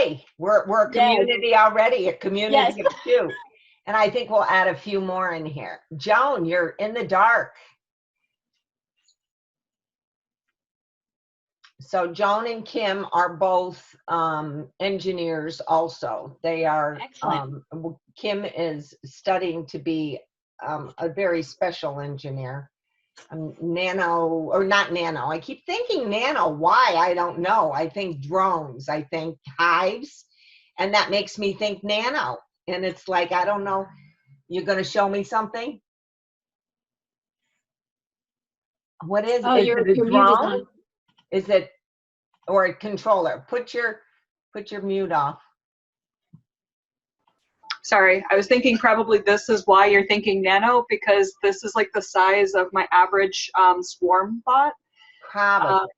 Yay! We're a community already, a community Yes. of two. And I think we'll add a few more in here. Joan, you're in the dark. So Joan and Kim are both engineers also. They are, Kim is studying to be a very special engineer. Nano, or not nano. I keep thinking nano. Why? I don't know. I think drones. I think hives. And that makes me think nano. And it's like, I don't know. You're going to show me something? What is it? Your drone? Is it, or a controller? Put your mute off. Sorry, I was thinking probably this is why you're thinking nano, because this is like the size of my average swarm bot. Probably.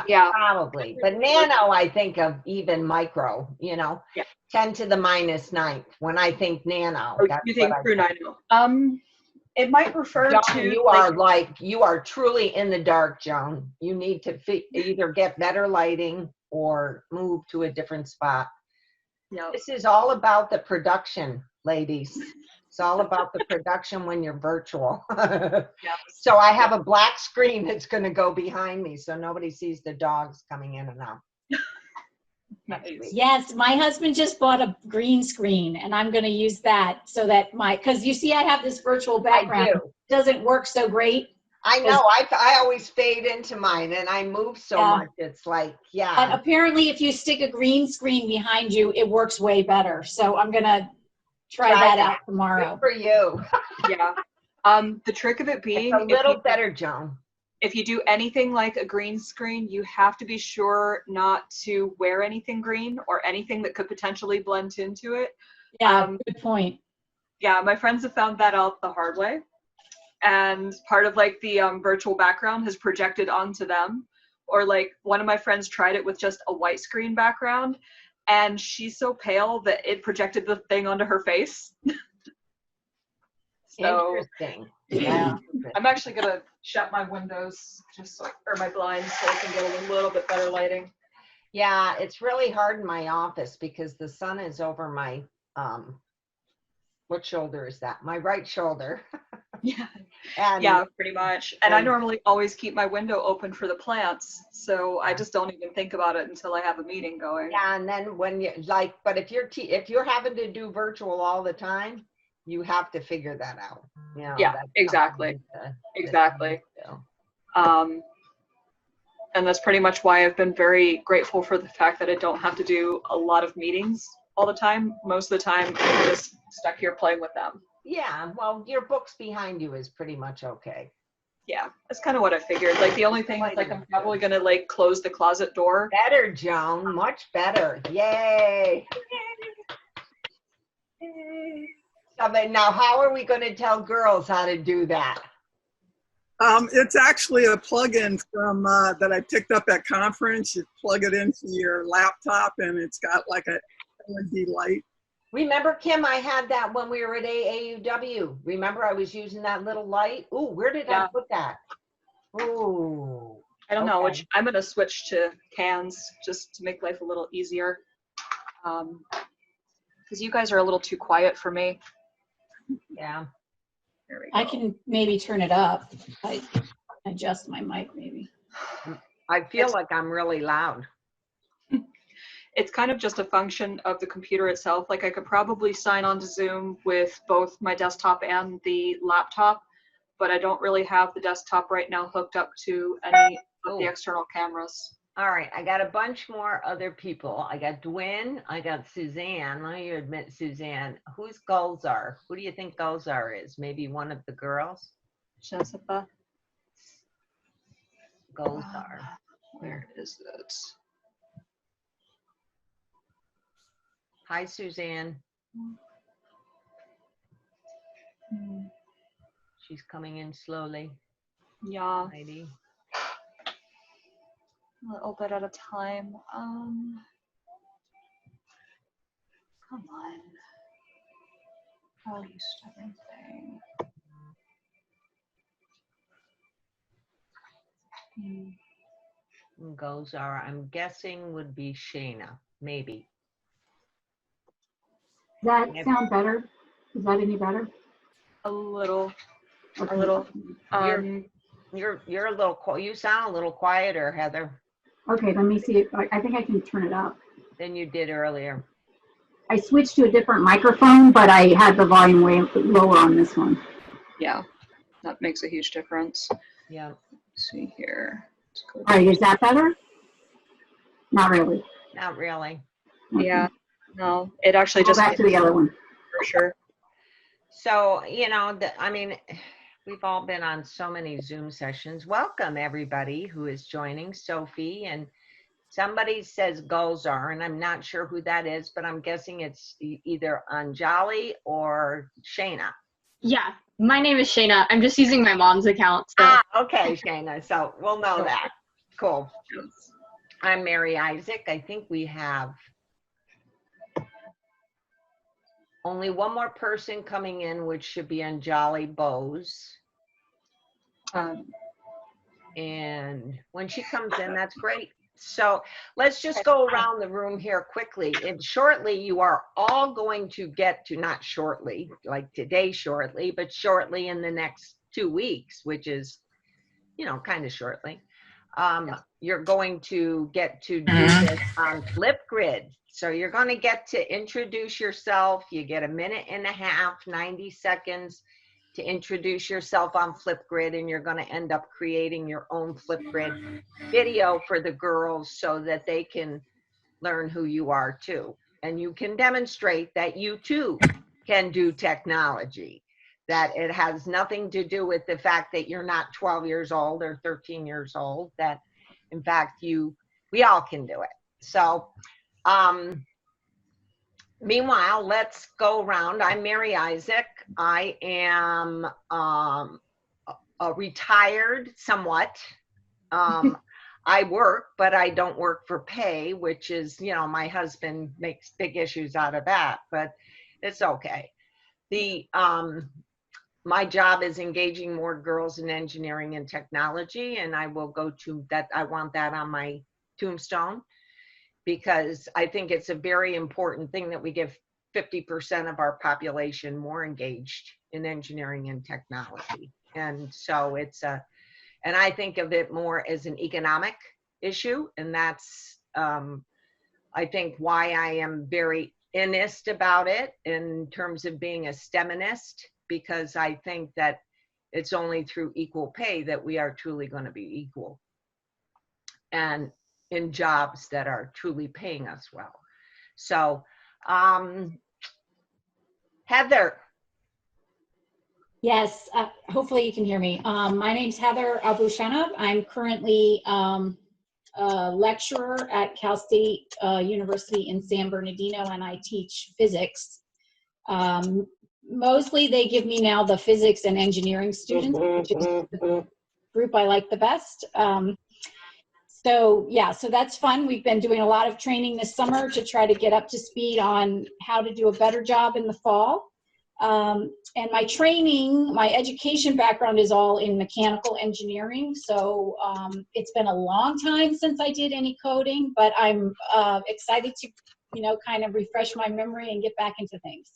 Yeah. Probably. But nano, I think of even micro, you know, 10 to the -9th when I think nano. Oh, you think through nano. It might refer Joan, to you are truly in the dark, Joan. You need to either get better lighting or move to a different spot. Yep. This is all about the production, ladies. It's all about the production when you're virtual. Yep. So I have a black screen that's going to go behind me so nobody sees the dogs coming in and out. Nice. Yes, my husband just bought a green screen and I'm going to use that so that because you see I have this virtual background. I do. It doesn't work so great. I know. I always fade into mine and I move so much. It's like, But apparently if you stick a green screen behind you, it works way better. So I'm going to try that out tomorrow. Good for you. Yeah. The trick of it being it's a little better, Joan. If you do anything like a green screen, you have to be sure not to wear anything green or anything that could potentially blend into it. Yeah, good point. Yeah, my friends have found that out the hard way. And part of like the virtual background has projected onto them. Or like one of my friends tried it with just a white screen background and she's so pale that it projected the thing onto her face. So, interesting. Yeah. I'm actually going to shut my windows or my blinds so I can get a little bit better lighting. Yeah, it's really hard in my office because the sun is over my, what shoulder is that? My right shoulder. Yeah. And yeah, pretty much. And I normally always keep my window open for the plants. So I just don't even think about it until I have a meeting going. Yeah. And then when you but if you're having to do virtual all the time, you have to figure that out. You know, yeah, exactly. Exactly. And that's pretty much why I've been very grateful for the fact that I don't have to do a lot of meetings all the time. Most of the time, I'm just stuck here playing with them. Yeah, well, your books behind you is pretty much okay. Yeah, that's kind of what I figured. Like the only thing is like I'm probably gonna like close the closet door. Better, Joan, much better. Yay! So, but now, how are we going to tell girls how to do that? It's actually a plug-in from that I picked up at conference. You plug it into your laptop, and it's got like a LED light. Remember, Kim, I had that when we were at AAUW. Remember, I was using that little light. Ooh, where did I put that? Ooh. I don't know. Which I'm gonna switch to cans just to make life a little easier. Because you guys are a little too quiet for me. Yeah. There we go. I can maybe turn it up. I adjust my mic maybe. I feel like I'm really loud. It's kind of just a function of the computer itself. Like I could probably sign on to Zoom with both my desktop and the laptop, but I don't really have the desktop right now hooked up to any of the external cameras. All right, I got a bunch more other people. I got Dwayne, I got Suzanne. Let me admit Suzanne. Who's Gulzar? Who do you think Gulzar is? Maybe one of the girls? Jessica. Gulzar. Where is it? Hi, Suzanne. She's coming in slowly. Yeah. Lady. A little bit at a time. Come on. Oh, you stubborn thing. Gulzar, I'm guessing would be Shayna. maybe. Does that sound better? Is that any better? A little. Okay. A little. You're a little, you sound a little quieter, Heather, Okay, let me see if I think I can turn it up. than you did earlier. I switched to a different microphone, but I had the volume way lower on this one. Yeah, that makes a huge difference. Yeah. Let's see here. Let's go All right, is that better? Not really. Not really. Okay. Yeah, no, it actually Go just back to the other one. for sure. So, you know, I mean, we've all been on so many Zoom sessions. Welcome everybody who is joining, Sophie, and somebody says Gulzar, and I'm not sure who that is, but I'm guessing it's either Anjali or Shayna. Yeah, my name is Shayna. I'm just using my mom's account. So. Ah, okay, Shayna. So we'll know that. Cool. I'm Mary Isaac. I think we have only one more person coming in, which should be Anjali Bose. And when she comes in, that's great. So let's just go around the room here quickly. And shortly, you are all going to get to, not shortly, like today shortly, but shortly in the next 2 weeks, which is, you know, kind of shortly. You're going to get to do this on Flipgrid. So you're going to get to introduce yourself. You get 1.5 minutes, 90 seconds to introduce yourself on Flipgrid, and you're going to end up creating your own Flipgrid video for the girls so that they can learn who you are too. And you can demonstrate that you too can do technology, that it has nothing to do with the fact that you're not 12 years old or 13 years old, that in fact we all can do it. So meanwhile, let's go around. I'm Mary Isaac. I am retired somewhat. I work, but I don't work for pay, which is, you know, my husband makes big issues out of that, but it's okay. My job is engaging more girls in engineering and technology, and I will go to that. I want that on my tombstone, because I think it's a very important thing that we give 50% of our population more engaged in engineering and technology. And so and I think of it more as an economic issue. And that's, I think, why I am very earnest about it in terms of being a STEMinist, because I think that it's only through equal pay that we are truly going to be equal, and in jobs that are truly paying us well. So, Heather. Yes, hopefully you can hear me. My name's Heather Abushana. I'm currently a lecturer at Cal State University in San Bernardino, and I teach physics. Mostly they give me now the physics and engineering students, which is the group I like the best. So yeah, so that's fun. We've been doing a lot of training this summer to try to get up to speed on how to do a better job in the fall. And my training, my education background is all in mechanical engineering. So it's been a long time since I did any coding, but I'm excited to, you know, kind of refresh my memory and get back into things.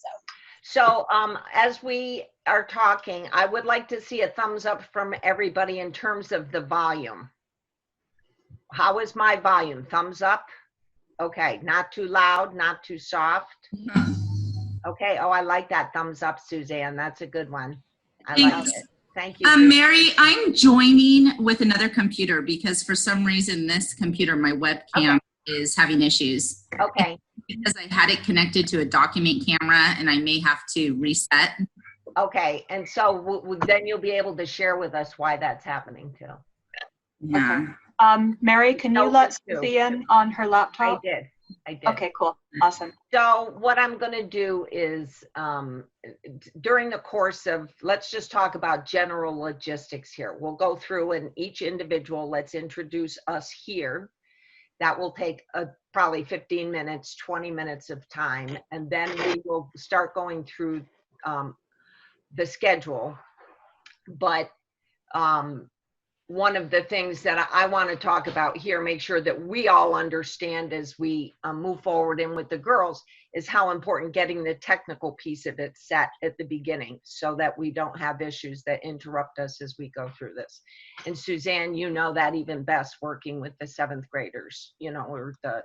So as we are talking, I would like to see a thumbs up from everybody in terms of the volume. How is my volume? Thumbs up? Okay, not too loud, not too soft. Okay, oh, I like that thumbs up, Suzanne. That's a good one. I like it. Thank you. Mary, I'm joining with another computer because for some reason this computer, my webcam, is having issues. Okay. Because I had it connected to a document camera and I may have to reset. Okay, and so then you'll be able to share with us why that's happening too. Yeah. Okay. Mary, can you let Susie in on her laptop? I did. Okay, cool. Awesome. So what I'm going to do is during the course of, let's just talk about general logistics here. We'll go through and each individual, let's introduce us here. That will take probably 15 minutes, 20 minutes of time. And then we will start going through the schedule. But one of the things that I want to talk about here, make sure that we all understand as we move forward in with the girls, is how important getting the technical piece of it set at the beginning so that we don't have issues that interrupt us as we go through this. And Suzanne, you know that even best, working with the 7th graders, you know, or the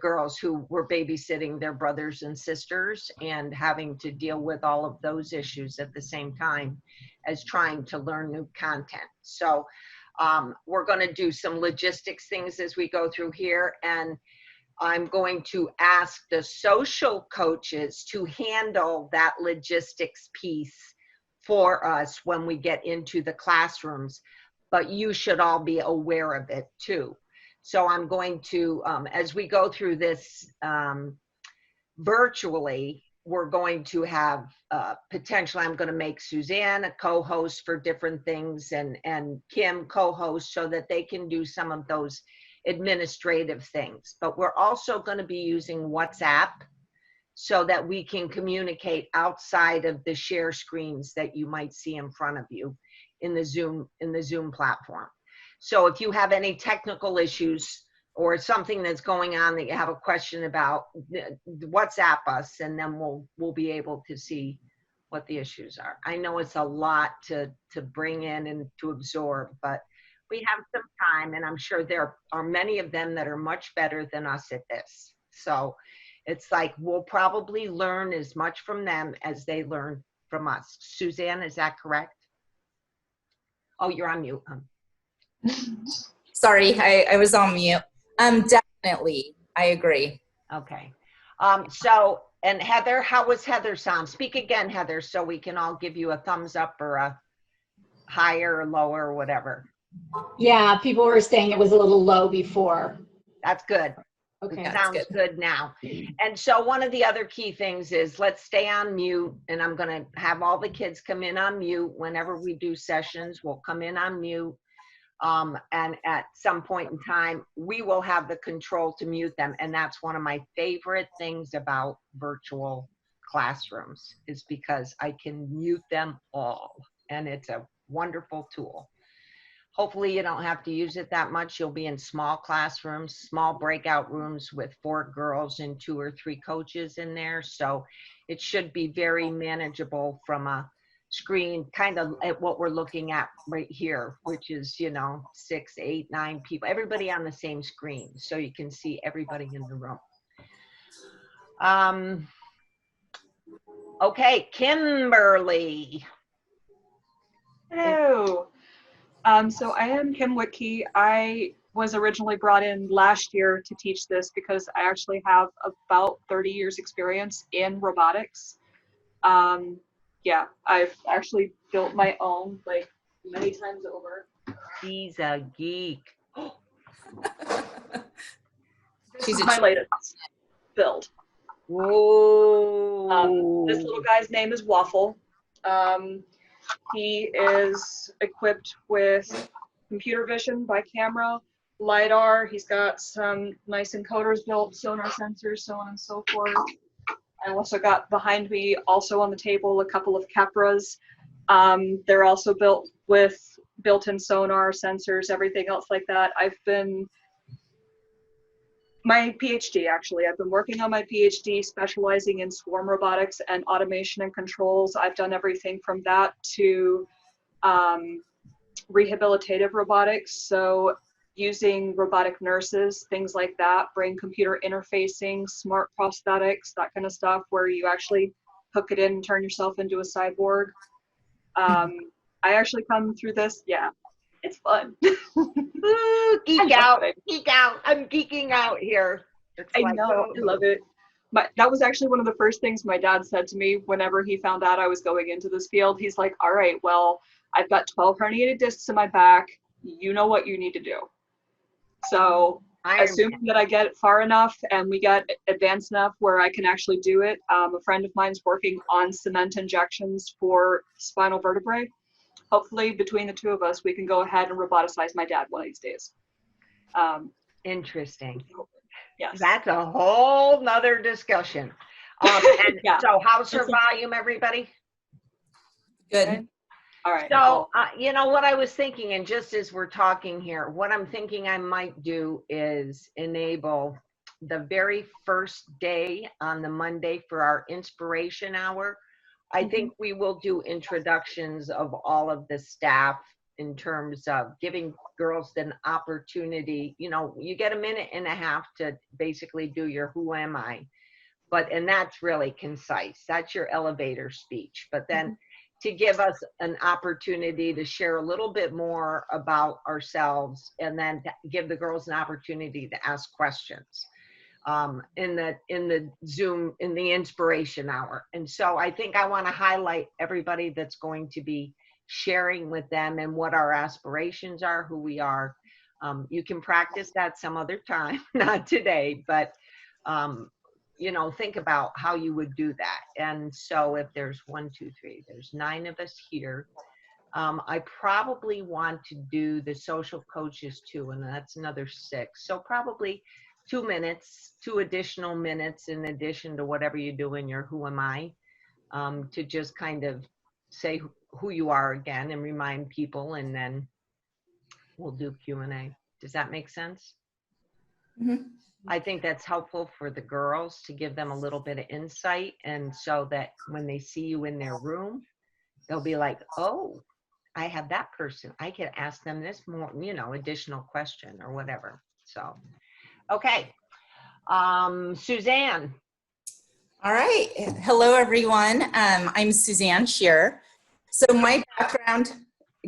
girls who were babysitting their brothers and sisters and having to deal with all of those issues at the same time as trying to learn new content. So we're going to do some logistics things as we go through here, and I'm going to ask the social coaches to handle that logistics piece for us when we get into the classrooms, but you should all be aware of it too. So I'm going to, as we go through this virtually, we're going to have potentially, I'm going to make Suzanne a co-host for different things and Kim co-host so that they can do some of those administrative things. But we're also going to be using WhatsApp so that we can communicate outside of the share screens that you might see in front of you in the Zoom platform. So if you have any technical issues or something that's going on that you have a question about, WhatsApp us, and then we'll be able to see what the issues are. I know it's a lot to bring in and to absorb, but we have some time, and I'm sure there are many of them that are much better than us at this. So it's like we'll probably learn as much from them as they learn from us. Suzanne, is that correct? Oh, you're on mute. Sorry, I was on mute. Definitely, I agree. Okay. So, and Heather, how was Heather sound? Speak again, Heather, so we can all give you a thumbs up or a higher or lower or whatever. Yeah, people were saying it was a little low before. That's good. Okay. It sounds good now. And so one of the other key things is let's stay on mute, and I'm going to have all the kids come in on mute whenever we do sessions. We'll come in on mute. And at some point in time, we will have the control to mute them. And that's one of my favorite things about virtual classrooms, is because I can mute them all. And it's a wonderful tool. Hopefully you don't have to use it that much. You'll be in small classrooms, small breakout rooms with 4 girls and 2 or 3 coaches in there. So it should be very manageable from a screen, kind of at what we're looking at right here, which is, you know, 6, 8, 9 people, everybody on the same screen. So you can see everybody in the room. Okay, Kimberly. Hello. So I am Kim Witkey. I was originally brought in last year to teach this because I actually have about 30 years experience in robotics. Yeah, I've actually built my own like many times over. She's a geek. This is my latest build. Whoa. This little guy's name is Waffle. He is equipped with computer vision by camera, LiDAR. He's got some nice encoders built, sonar sensors, so on and so forth. I also got behind me, also on the table, a couple of Capras. They're also built with built-in sonar sensors, everything else like that. My PhD, actually, I've been working on my PhD specializing in swarm robotics and automation and controls. I've done everything from that to rehabilitative robotics. So using robotic nurses, things like that, brain computer interfacing, smart prosthetics, that kind of stuff, where you actually hook it in and turn yourself into a cyborg. I actually come through this, yeah, it's fun. Ooh, geek out, geek out. I'm geeking out here. I know, I love it. That was actually one of the first things my dad said to me whenever he found out I was going into this field. He's like, all right, well, I've got 12 herniated discs in my back. You know what you need to do. So assuming that I get far enough and we get advanced enough where I can actually do it, a friend of mine's working on cement injections for spinal vertebrae. Hopefully between the two of us, we can go ahead and roboticize my dad one of these days. Interesting. Yes. That's a whole nother discussion. And Yeah. so how's her volume, everybody? Good. All right. So, you know what I was thinking, and just as we're talking here, what I'm thinking I might do is enable the very first day on the Monday for our inspiration hour. I think we will do introductions of all of the staff in terms of giving girls an opportunity. You know, you get a minute and a half to basically do your who am I, and that's really concise. That's your elevator speech. But then to give us an opportunity to share a little bit more about ourselves, and then to give the girls an opportunity to ask questions in the Zoom, in the inspiration hour. And so I think I want to highlight everybody that's going to be sharing with them and what our aspirations are, who we are. You can practice that some other time, not today, but you know, think about how you would do that. And so if there's 1, 2, 3, there's 9 of us here. I probably want to do the social coaches too, and that's another 6. So probably 2 minutes, 2 additional minutes in addition to whatever you do in your who am I, to just kind of say who you are again and remind people, and then we'll do Q&A. Does that make sense? I think that's helpful for the girls to give them a little bit of insight, and so that when they see you in their room, they'll be like, oh, I have that person. I could ask them this more, you know, additional question or whatever. So, okay. Suzanne. All right. Hello, everyone. I'm Suzanne Shear. So my background,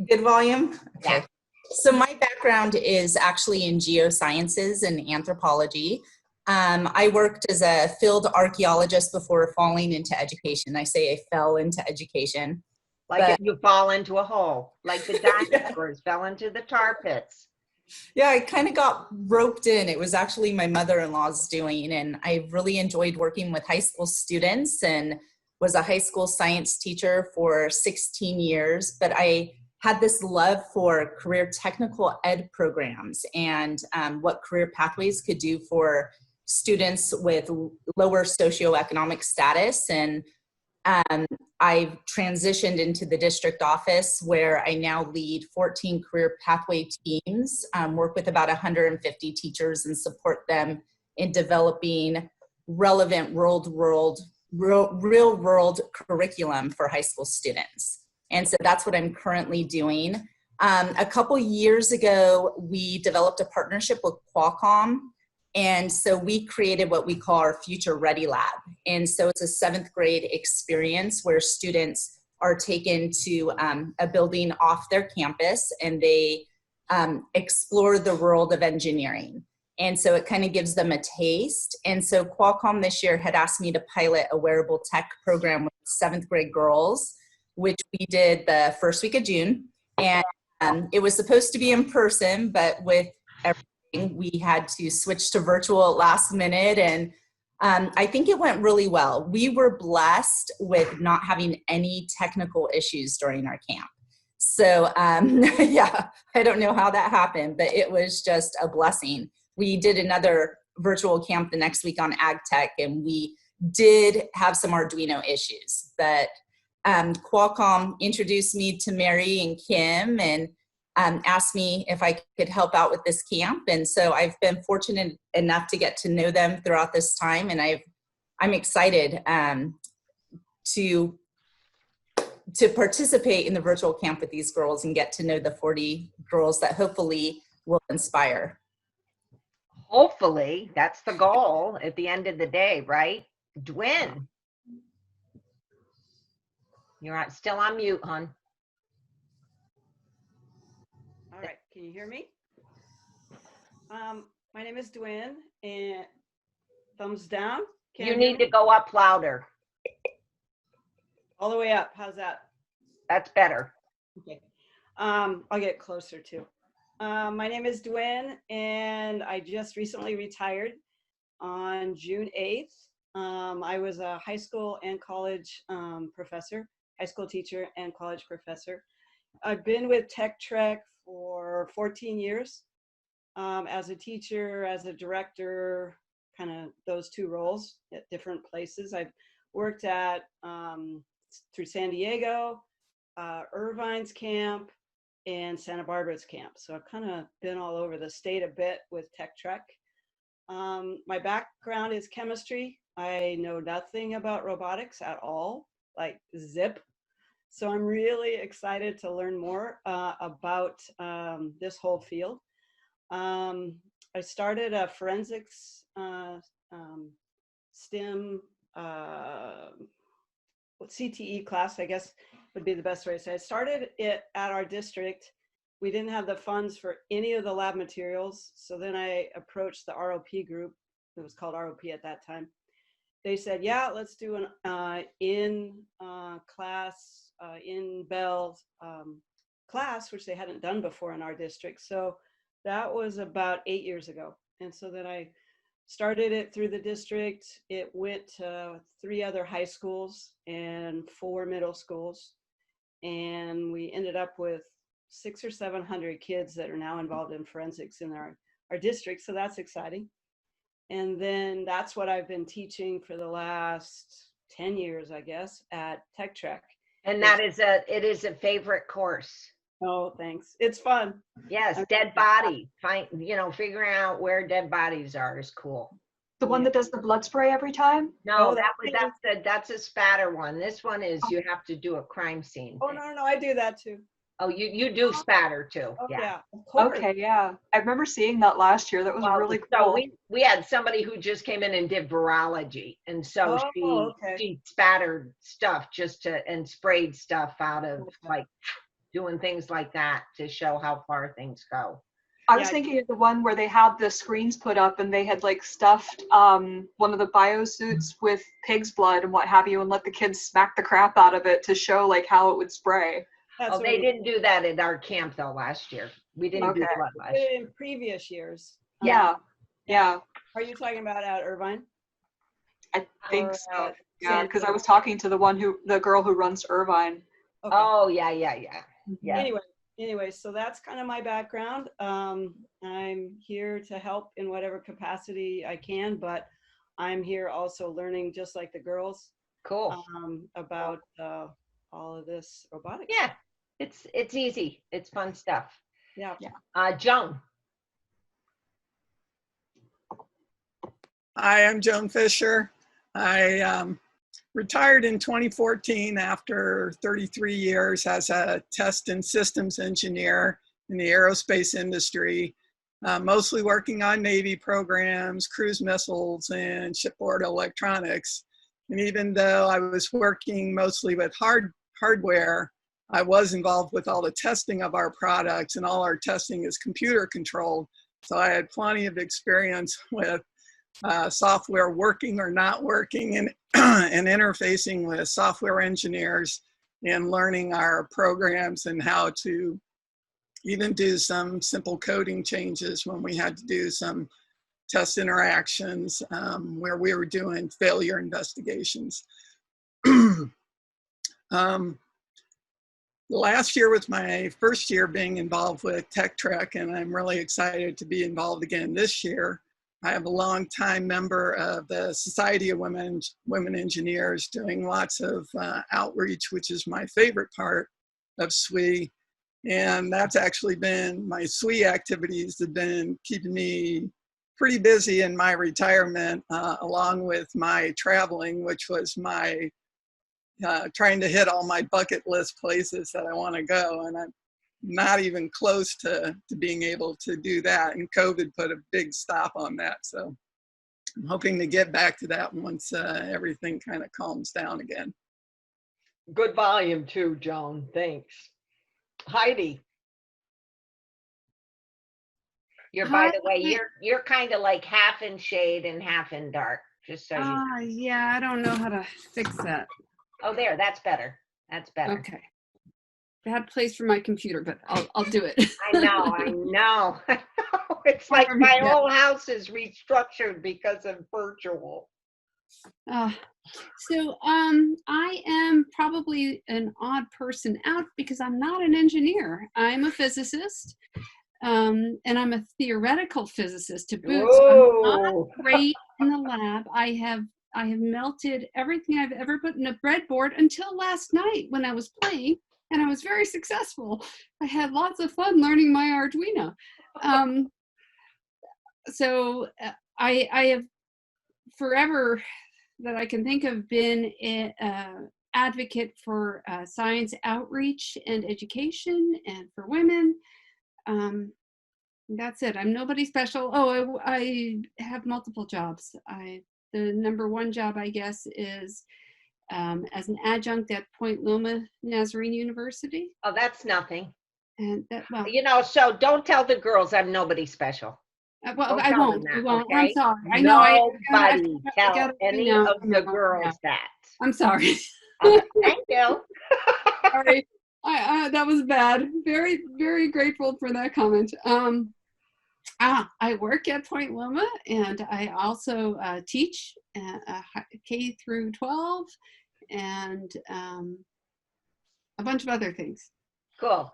good volume? Okay. So my background is actually in geosciences and anthropology. I worked as a field archaeologist before falling into education. I say I fell into education. Like if you fall into a hole, like the dinosaurs fell into the tar pits. Yeah, I kind of got roped in. It was actually my mother-in-law's doing, and I really enjoyed working with high school students and was a high school science teacher for 16 years. But I had this love for career technical ed programs and what career pathways could do for students with lower socioeconomic status. And I've transitioned into the district office where I now lead 14 career pathway teams, work with about 150 teachers and support them in developing relevant real world curriculum for high school students. And so that's what I'm currently doing. A couple years ago, we developed a partnership with Qualcomm. And so we created what we call our Future Ready Lab. And so it's a 7th grade experience where students are taken to a building off their campus, and they explore the world of engineering. And so it kind of gives them a taste. And so Qualcomm this year had asked me to pilot a wearable tech program with 7th grade girls, which we did the first week of June. And it was supposed to be in person, but with everything, we had to switch to virtual at last minute. And I think it went really well. We were blessed with not having any technical issues during our camp. So yeah, I don't know how that happened, but it was just a blessing. We did another virtual camp the next week on ag tech, and we did have some Arduino issues, but Qualcomm introduced me to Mary and Kim and asked me if I could help out with this camp. And so I've been fortunate enough to get to know them throughout this time. And I'm excited to participate in the virtual camp with these girls and get to know the 40 girls that hopefully will inspire. Hopefully, that's the goal at the end of the day, right? Dwin. You're still on mute, hon. All right, can you hear me? My name is Dwin, and thumbs down. You need to go up louder. All the way up. How's that? That's better. Okay. I'll get closer too. My name is Dwin, and I just recently retired on June 8th. I was a high school and college professor, high school teacher and college professor. I've been with Tech Trek for 14 years as a teacher, as a director, kind of those 2 roles at different places. I've worked at through San Diego, Irvine's camp and Santa Barbara's camp. So I've kind of been all over the state a bit with Tech Trek. My background is chemistry. I know nothing about robotics at all, like zip. So I'm really excited to learn more about this whole field. I started a forensics STEM CTE class, I guess would be the best way to say it. I started it at our district. We didn't have the funds for any of the lab materials. So then I approached the ROP group. It was called ROP at that time. They said, yeah, let's do an in-Bell class, which they hadn't done before in our district. So that was about 8 years ago. And so then I started it through the district. It went to 3 other high schools and 4 middle schools. And we ended up with 600 or 700 kids that are now involved in forensics in our district. So that's exciting. And then that's what I've been teaching for the last 10 years, I guess, at Tech Trek. And that is it is a favorite course. Oh, thanks. It's fun. Yes, dead body. Figuring out where dead bodies are is cool. The one that does the blood spray every time? No, that's a spatter one. This one is you have to do a crime scene. Oh, no, I do that too. Oh, you do spatter too. Oh, yeah. of course. Okay, yeah. I remember seeing that last year. That was really cool. So we had somebody who just came in and did virology. And so she spattered stuff and sprayed stuff out of like doing things like that to show how far things go. I was thinking of the one where they had the screens put up and they had like stuffed one of the biosuits with pig's blood and what have you, and let the kids smack the crap out of it to show like how it would spray. They didn't do that at our camp though last year. We didn't do blood last year. In previous years. Yeah. Are you talking about at Irvine? I think so. Yeah, because I was talking to the girl who runs Irvine. Okay. Oh yeah. Anyway, so that's kind of my background. I'm here to help in whatever capacity I can, but I'm here also learning, just like the girls. Cool. About all of this robotics. Yeah, it's easy. It's fun stuff. Yeah. Joan. Hi, I'm Joan Fisher. I retired in 2014 after 33 years as a test and systems engineer in the aerospace industry, mostly working on Navy programs, cruise missiles, and shipboard electronics. And even though I was working mostly with hardware, I was involved with all the testing of our products, and all our testing is computer controlled. So I had plenty of experience with software working or not working, and interfacing with software engineers and learning our programs and how to even do some simple coding changes when we had to do some test interactions where we were doing failure investigations. Last year was my first year being involved with Tech Trek, and I'm really excited to be involved again this year. I have a long-time member of the Society of Women Engineers doing lots of outreach, which is my favorite part of SWE. And that's actually been, my SWE activities have been keeping me pretty busy in my retirement, along with my traveling, which was my trying to hit all my bucket list places that I want to go. And I'm not even close to being able to do that. And COVID put a big stop on that. So I'm hoping to get back to that once everything kind of calms down again. Good volume too, Joan. Thanks. Heidi. By the way, you're kind of like half in shade and half in dark, just so you know. Yeah, I don't know how to fix that. Oh, there, that's better. That's better. Okay. Bad place for my computer, but I'll do it. I know. It's like my whole house is restructured because of virtual. So I am probably an odd person out because I'm not an engineer. I'm a physicist, and I'm a theoretical physicist to boot. So I'm not great in the lab. I have melted everything I've ever put in a breadboard until last night when I was playing. and I was very successful. I had lots of fun learning my Arduino. So I have forever that I can think of been an advocate for science outreach and education and for women. That's it. I'm nobody special. Oh, I have multiple jobs. The number one job, I guess, is as an adjunct at Point Loma Nazarene University. Oh, that's nothing. And that, well, So don't tell the girls I'm nobody special. well, Don't I tell won't. them I that, won't. okay? I'm sorry. I know. Nobody tell any of the no. girls that. I'm sorry. Okay, thank you. Sorry. That was bad. Very, very grateful for that comment. I work at Point Loma, and I also teach K through 12 and a bunch of other things. Cool.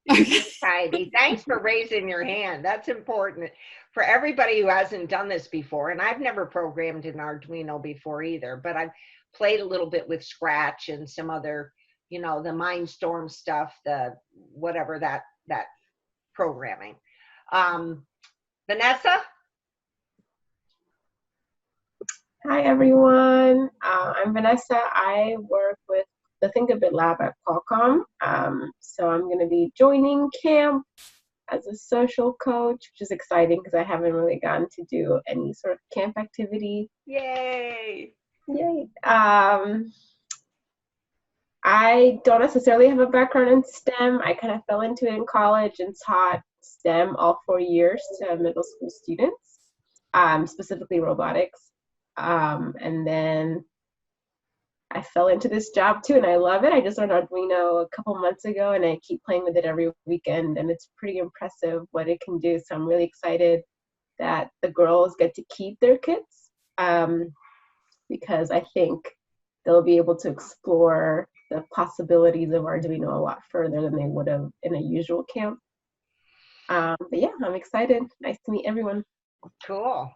Heidi, thanks for raising your hand. That's important for everybody who hasn't done this before. And I've never programmed an Arduino before either, but I've played a little bit with Scratch and some other, the Mindstorm stuff, the whatever that programming. Vanessa? Hi, everyone. I'm Vanessa. I work with the Think a Bit Lab at Qualcomm. So I'm going to be joining camp as a social coach, which is exciting because I haven't really gotten to do any sort of camp activity. Yay! Yay. I don't necessarily have a background in STEM. I kind of fell into it in college and taught STEM all 4 years to middle school students, specifically robotics. And then I fell into this job too, and I love it. I just learned Arduino a couple months ago, and I keep playing with it every weekend, and it's pretty impressive what it can do. So I'm really excited that the girls get to keep their kits, because I think they'll be able to explore the possibilities of Arduino a lot further than they would have in a usual camp. But yeah, I'm excited. Nice to meet everyone. Cool.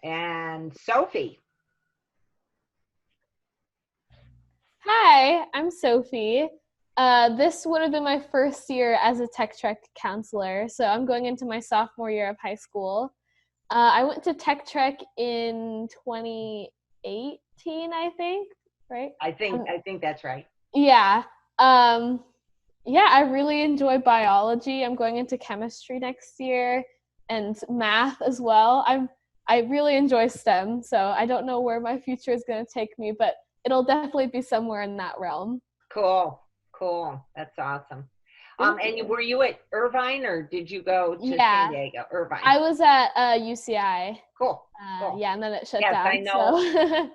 And Sophie? Hi, I'm Sophie. This would have been my first year as a Tech Trek counselor, so I'm going into my sophomore year of high school. I went to Tech Trek in 2018, I think, right? I think that's right. Yeah. Yeah, I really enjoy biology. I'm going into chemistry next year and math as well. I really enjoy STEM, so I don't know where my future is going to take me, but it'll definitely be somewhere in that realm. Cool. That's awesome. Were you at Irvine or did you go to San Diego? Irvine. I was at UCI. Cool. Yeah, and then it shut yes, down. I know. So.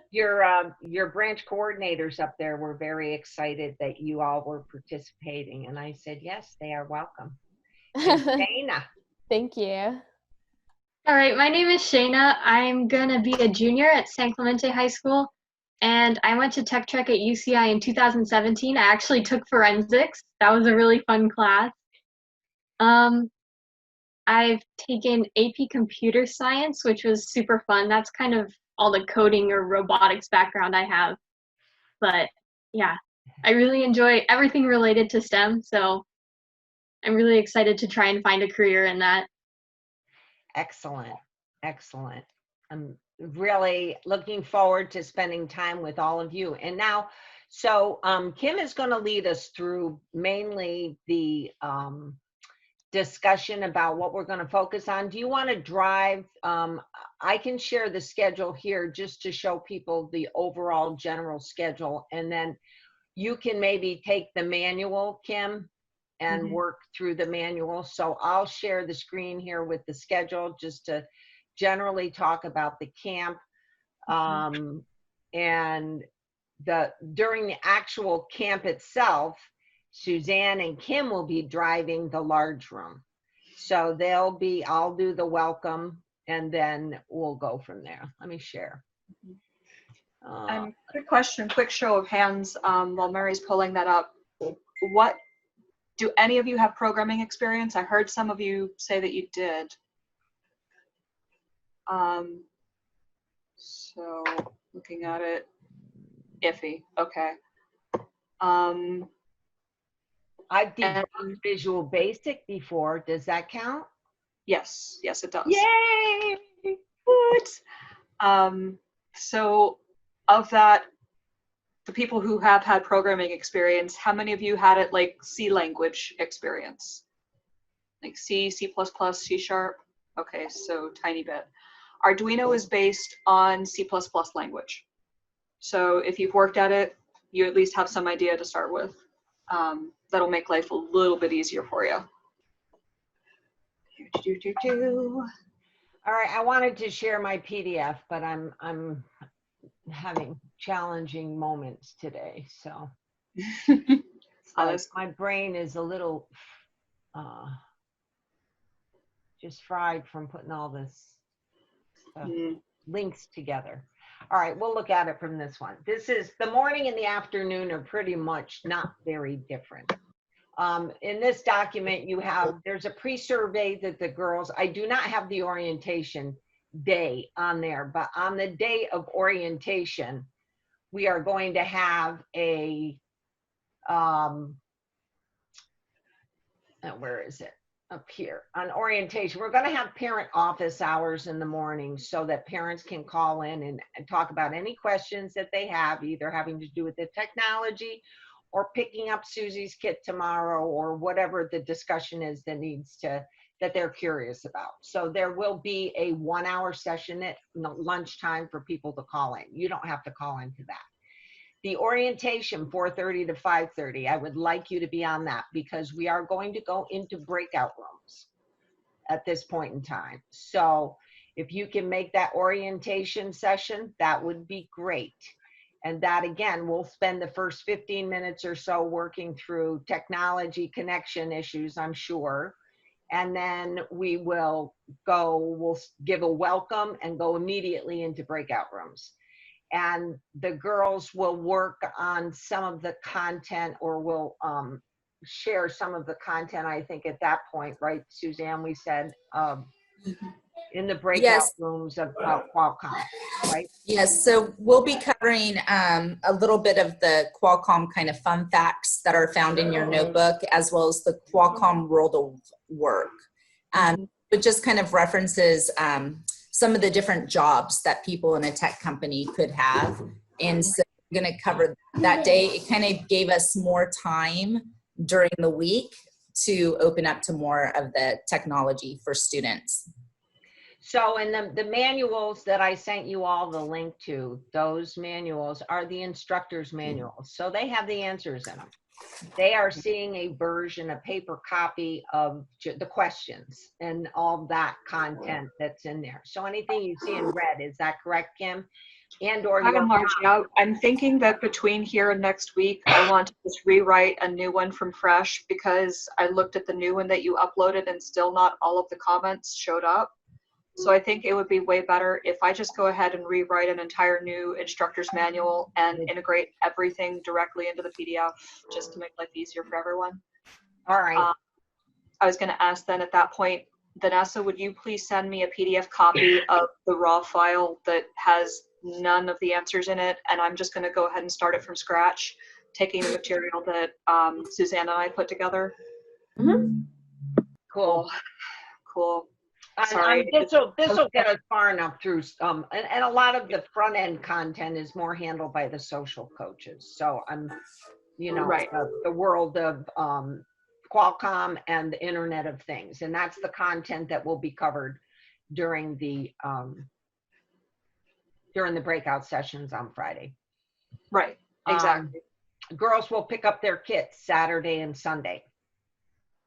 Your branch coordinators up there were very excited that you all were participating, and I said yes, they are welcome. Dana. Thank you. All right, my name is Shayna. I'm gonna be a junior at San Clemente High School, and I went to Tech Trek at UCI in 2017. I actually took forensics. That was a really fun class. I've taken AP Computer Science, which was super fun. That's kind of all the coding or robotics background I have. But yeah, I really enjoy everything related to STEM, so I'm really excited to try and find a career in that. Excellent. I'm really looking forward to spending time with all of you. And now, so Kim is going to lead us through mainly the discussion about what we're going to focus on. Do you want to drive? I can share the schedule here just to show people the overall general schedule, and then you can maybe take the manual, Kim, and work through the manual. So I'll share the screen here with the schedule just to generally talk about the camp. And during the actual camp itself, Suzanne and Kim will be driving the large room. So I'll do the welcome, and then we'll go from there. Let me share. Quick question, quick show of hands while Mary's pulling that up. What do any of you have programming experience? I heard some of you say that you did. So looking at it, iffy. Okay. I've And debugged Visual Basic before. Does that count? yes, it does. Yay! What? So of that, the people who have had programming experience, how many of you had it like C language experience? Like C, C++, C Sharp? Okay, so tiny bit. Arduino is based on C++ language. So if you've worked at it, you at least have some idea to start with. That'll make life a little bit easier for you. All right, I wanted to share my PDF, but I'm having challenging moments today, so my brain is a little just fried from putting all this links together. All right, we'll look at it from this one. This is the morning and the afternoon are pretty much not very different. In this document, there's a pre-survey that the girls, I do not have the orientation day on there, but on the day of orientation, we are going to have a, where is it? Up here on orientation. We're going to have parent office hours in the morning so that parents can call in and talk about any questions that they have, either having to do with the technology or picking up Susie's kit tomorrow or whatever the discussion is that they're curious about. So there will be a 1 hour session at lunchtime for people to call in. You don't have to call into that. The orientation, 4:30 to 5:30, I would like you to be on that because we are going to go into breakout rooms at this point in time. So if you can make that orientation session, that would be great. And that, again, we'll spend the first 15 minutes or so working through technology connection issues, I'm sure. And then we'll give a welcome and go immediately into breakout rooms. And the girls will work on some of the content, or will share some of the content, I think, at that point, right, Suzanne? We said in the breakout rooms of Qualcomm, right? Yes, so we'll be covering a little bit of the Qualcomm kind of fun facts that are found in your notebook, as well as the Qualcomm world of work. It just kind of references some of the different jobs that people in a tech company could have. And so we're going to cover that day. It kind of gave us more time during the week to open up to more of the technology for students. So in the manuals that I sent you all the link to, those manuals are the instructor's manuals. So they have the answers in them. They are seeing a version, a paper copy of the questions and all that content that's in there. So anything you see in red, is that correct, Kim? I'm thinking that between here and next week, I want to just rewrite a new one from fresh, because I looked at the new one that you uploaded and still not all of the comments showed up. So I think it would be way better if I just go ahead and rewrite an entire new instructor's manual and integrate everything directly into the PDF, just to make life easier for everyone. All right. I was going to ask then at that point, Vanessa, would you please send me a PDF copy of the raw file that has none of the answers in it? And I'm just going to go ahead and start it from scratch, taking the material that Suzanne and I put together. Mm-hmm. Cool. Sorry. This will get us far enough through, and a lot of the front end content is more handled by the social coaches. So I'm, right. The world of Qualcomm and the Internet of Things, and that's the content that will be covered during the breakout sessions on Friday. Right. Exactly. Girls will pick up their kits Saturday and Sunday.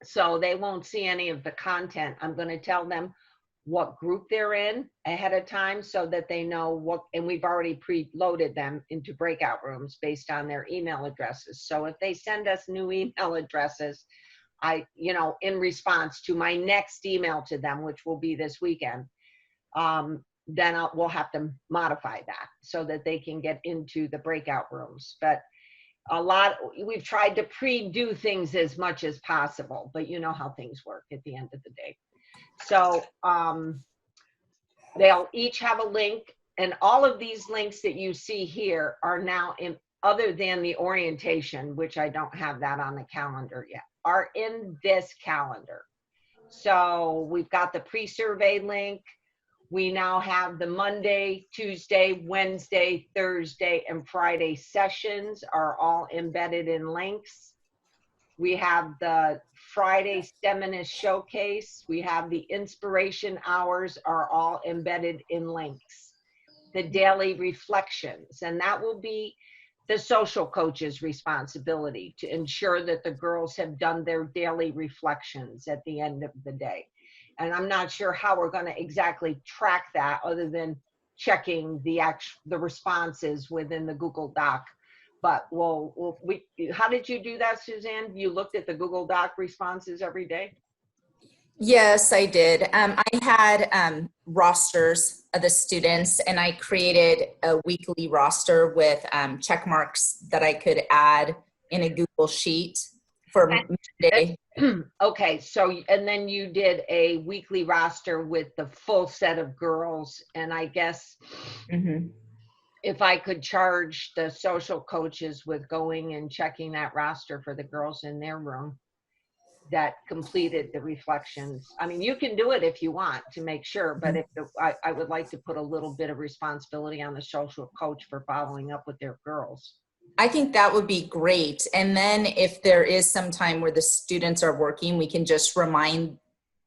So they won't see any of the content. I'm going to tell them what group they're in ahead of time so that they know what, and we've already pre-loaded them into breakout rooms based on their email addresses. So if they send us new email addresses, in response to my next email to them, which will be this weekend, then we'll have to modify that so that they can get into the breakout rooms. But we've tried to pre-do things as much as possible, but you know how things work at the end of the day. So they'll each have a link, and all of these links that you see here are now other than the orientation, which I don't have that on the calendar yet, are in this calendar. So we've got the pre-survey link. We now have the Monday, Tuesday, Wednesday, Thursday, and Friday sessions are all embedded in links. We have the Friday STEMinist Showcase. We have the inspiration hours are all embedded in links. The daily reflections, and that will be the social coach's responsibility to ensure that the girls have done their daily reflections at the end of the day. And I'm not sure how we're going to exactly track that other than checking the responses within the Google Doc. But how did you do that, Suzanne? You looked at the Google Doc responses every day? Yes, I did. I had rosters of the students, and I created a weekly roster with check marks that I could add in a Google Sheet for Monday. Okay, so, and then you did a weekly roster with the full set of girls, and I guess if I could charge the social coaches with going and checking that roster for the girls in their room that completed the reflections. I mean, you can do it if you want to make sure, but if I would like to put a little bit of responsibility on the social coach for following up with their girls. I think that would be great. And then if there is some time where the students are working, we can just remind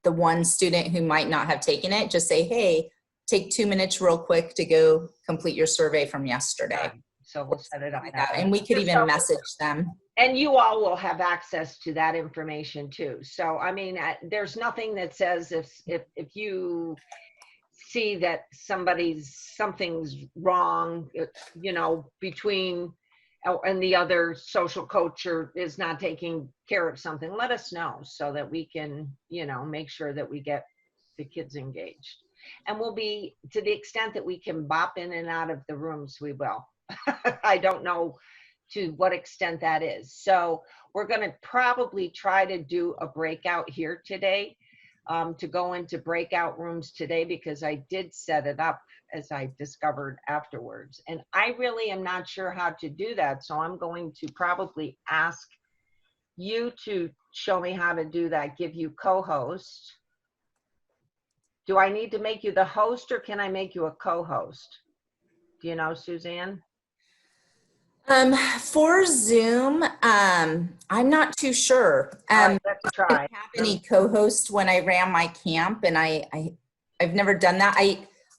the one student who might not have taken it, just say, hey, take 2 minutes real quick to go complete your survey from yesterday. So we'll set it up like that. And we could even message them. And you all will have access to that information too. So, I mean, there's nothing that says if you see that something's wrong, you know, between and the other social coach is not taking care of something, let us know so that we can, you know, make sure that we get the kids engaged. And we'll be, to the extent that we can bop in and out of the rooms, we will. I don't know to what extent that is. So we're going to probably try to do a breakout here today, to go into breakout rooms today, because I did set it up as I discovered afterwards. And I really am not sure how to do that. So I'm going to probably ask you to show me how to do that, give you co-host. Do I need to make you the host, or can I make you a co-host? Do you know, Suzanne? For Zoom, I'm not too sure. Let's try. I didn't have any co-host when I ran my camp, and I've never done that.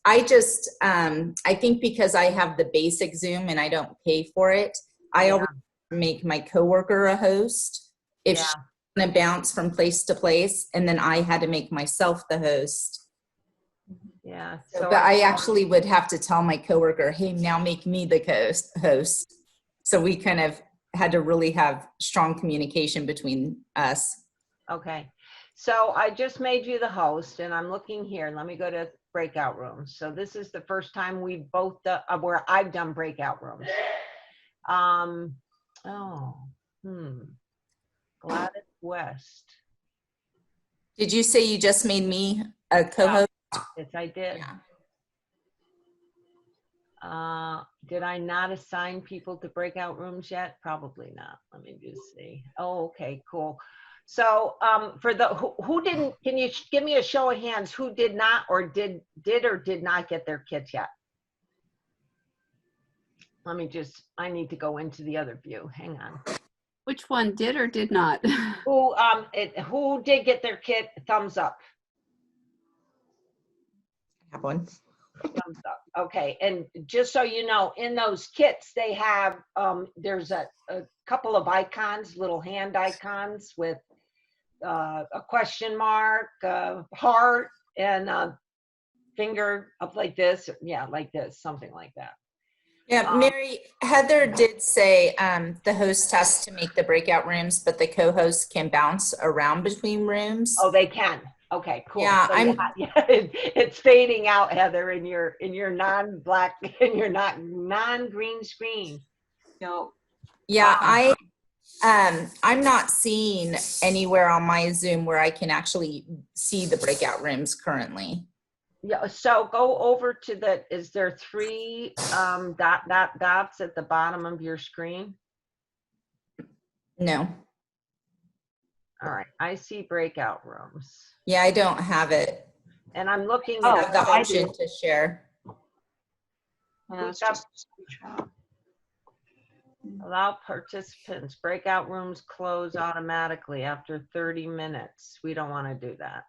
I just I think because I have the basic Zoom and I don't pay for it, I always make my coworker a host if she's gonna bounce from place to place, and then I had to make myself the host. Yeah. So, but I actually would have to tell my coworker, hey, now make me the host. So we kind of had to really have strong communication between us. Okay. So I just made you the host, and I'm looking here. Let me go to breakout rooms. So this is the first time we've both done, where I've done breakout rooms. Gladys West. Did you say you just made me a co-host? Yes, I did. Yeah. Did I not assign people to breakout rooms yet? Probably not. Let me just see. Oh, okay, cool. So for the who didn't, can you give me a show of hands who did not or did or did not get their kits yet? Let me just, I need to go into the other view. Hang on. Which one did or did not? Who did get their kit? Thumbs up. I have one. Thumbs up. Okay, and just so you know, in those kits they have there's a couple of icons, little hand icons with a question mark, heart, and a finger up like this. Yeah, like this, something like that. Yeah, Mary, Heather did say the host has to make the breakout rooms, but the co-host can bounce around between rooms. Oh, they can. Okay, cool. Yeah, so it's fading out, Heather, in your non-black, in your non-green screen. No. Yeah, I'm not seeing anywhere on my Zoom where I can actually see the breakout rooms currently. Yeah, so go over to the, is there 3 dots at the bottom of your screen? No. All right, I see breakout rooms. Yeah, I don't have it. And I'm looking I at have the I do. option to share. It's just chat. allow participants, breakout rooms close automatically after 30 minutes. We don't want to do that.